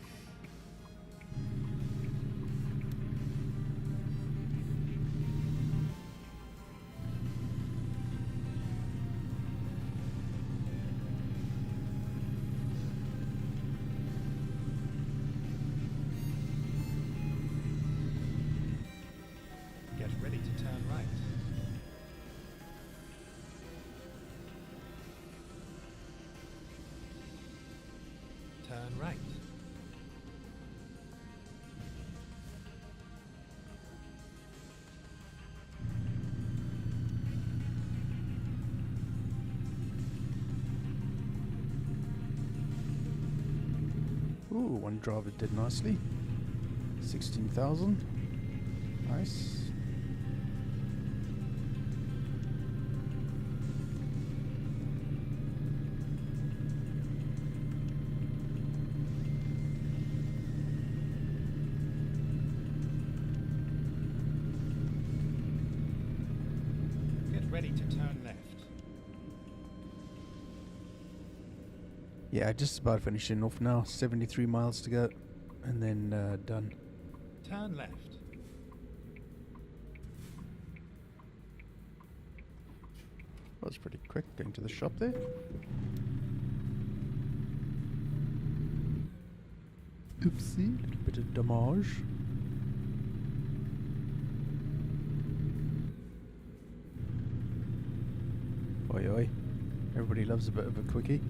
Speaker 2: Get ready to turn right. Turn right.
Speaker 1: Ooh, one driver did nicely. 16,000. Nice.
Speaker 2: Get ready to turn left.
Speaker 1: Yeah, just about finishing off now. 73 miles to go. And then done.
Speaker 2: Turn left.
Speaker 1: That was pretty quick going to the shop there. Oopsie, little bit of damage. Oi oi. Everybody loves a bit of a quickie.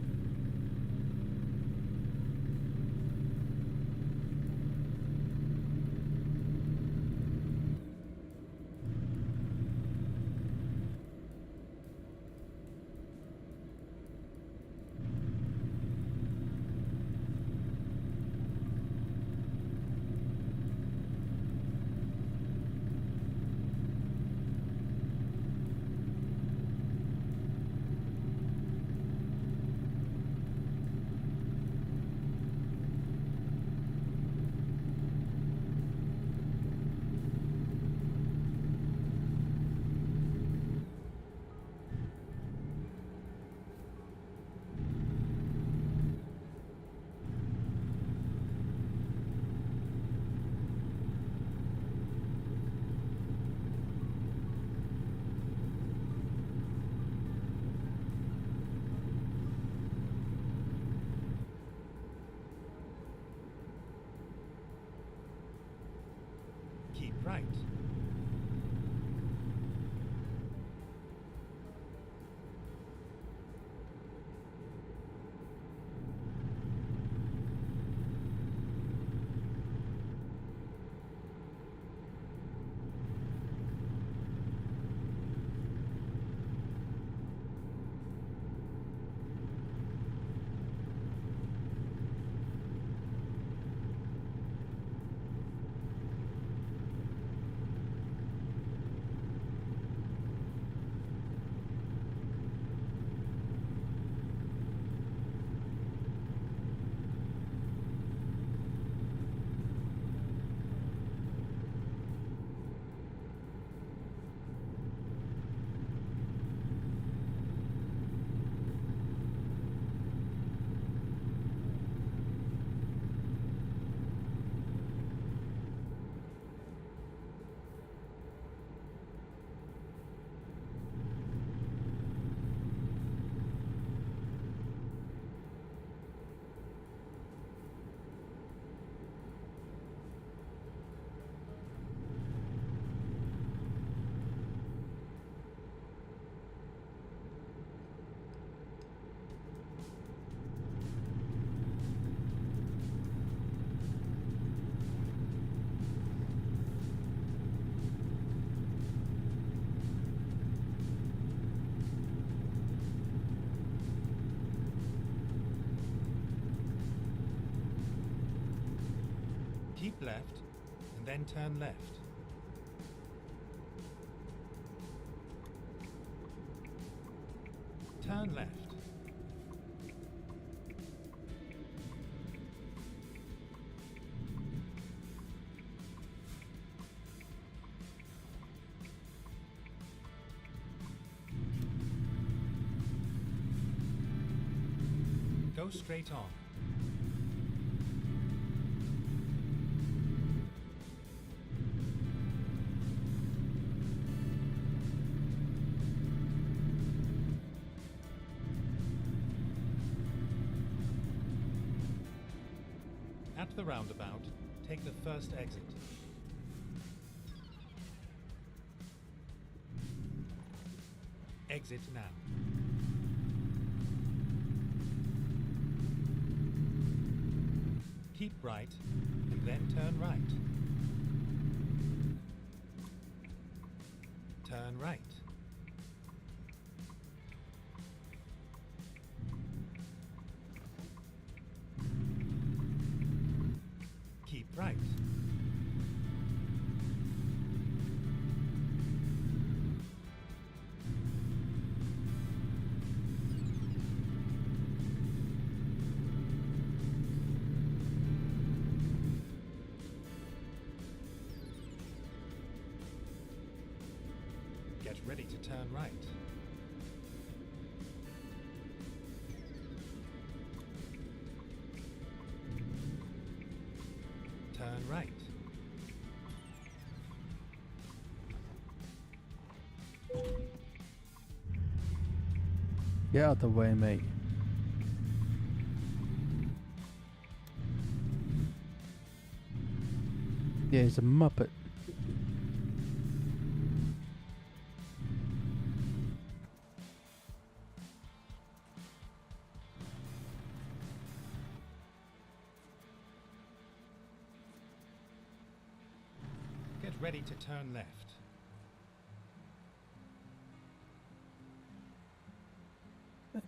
Speaker 2: Keep right. left, and then turn left. Turn left. Go straight on. At the roundabout, take the first exit. Exit now. Keep right, and then turn right. Turn right. Keep right. Get ready to turn right. Turn right.
Speaker 1: Get out the way, mate. Yeah, he's a muppet.
Speaker 2: Get ready to turn left.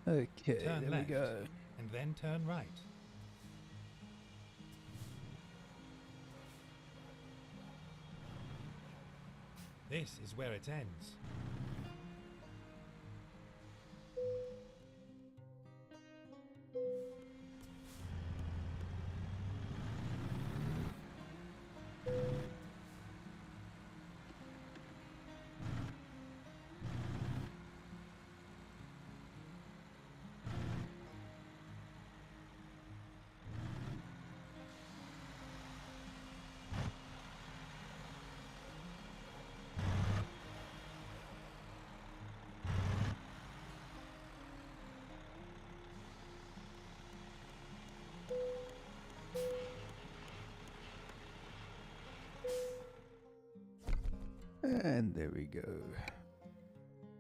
Speaker 1: Okay,
Speaker 2: Turn
Speaker 1: there
Speaker 2: left,
Speaker 1: we go.
Speaker 2: and then turn right. This is where it ends.
Speaker 1: And there we go.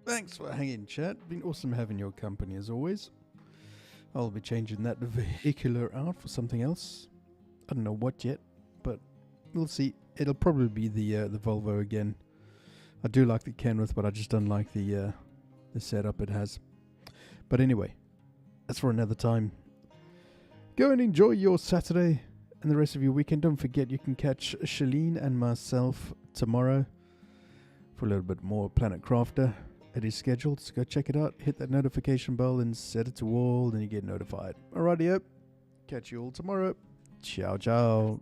Speaker 1: Thanks for hanging, chat. Been awesome having your company as always. I'll be changing that vehicular out for something else. I don't know what yet, but we'll see. It'll probably be the Volvo again. I do like the Kenworth, but I just don't like the setup it has. But anyway, that's for another time. Go and enjoy your Saturday and the rest of your weekend. Don't forget you can catch Shalene and myself tomorrow for a little bit more Planet Crafter. It is scheduled, so go check it out. Hit that notification bell and set it to all, then you get notified. Alrighty, catch you all tomorrow. Ciao, ciao.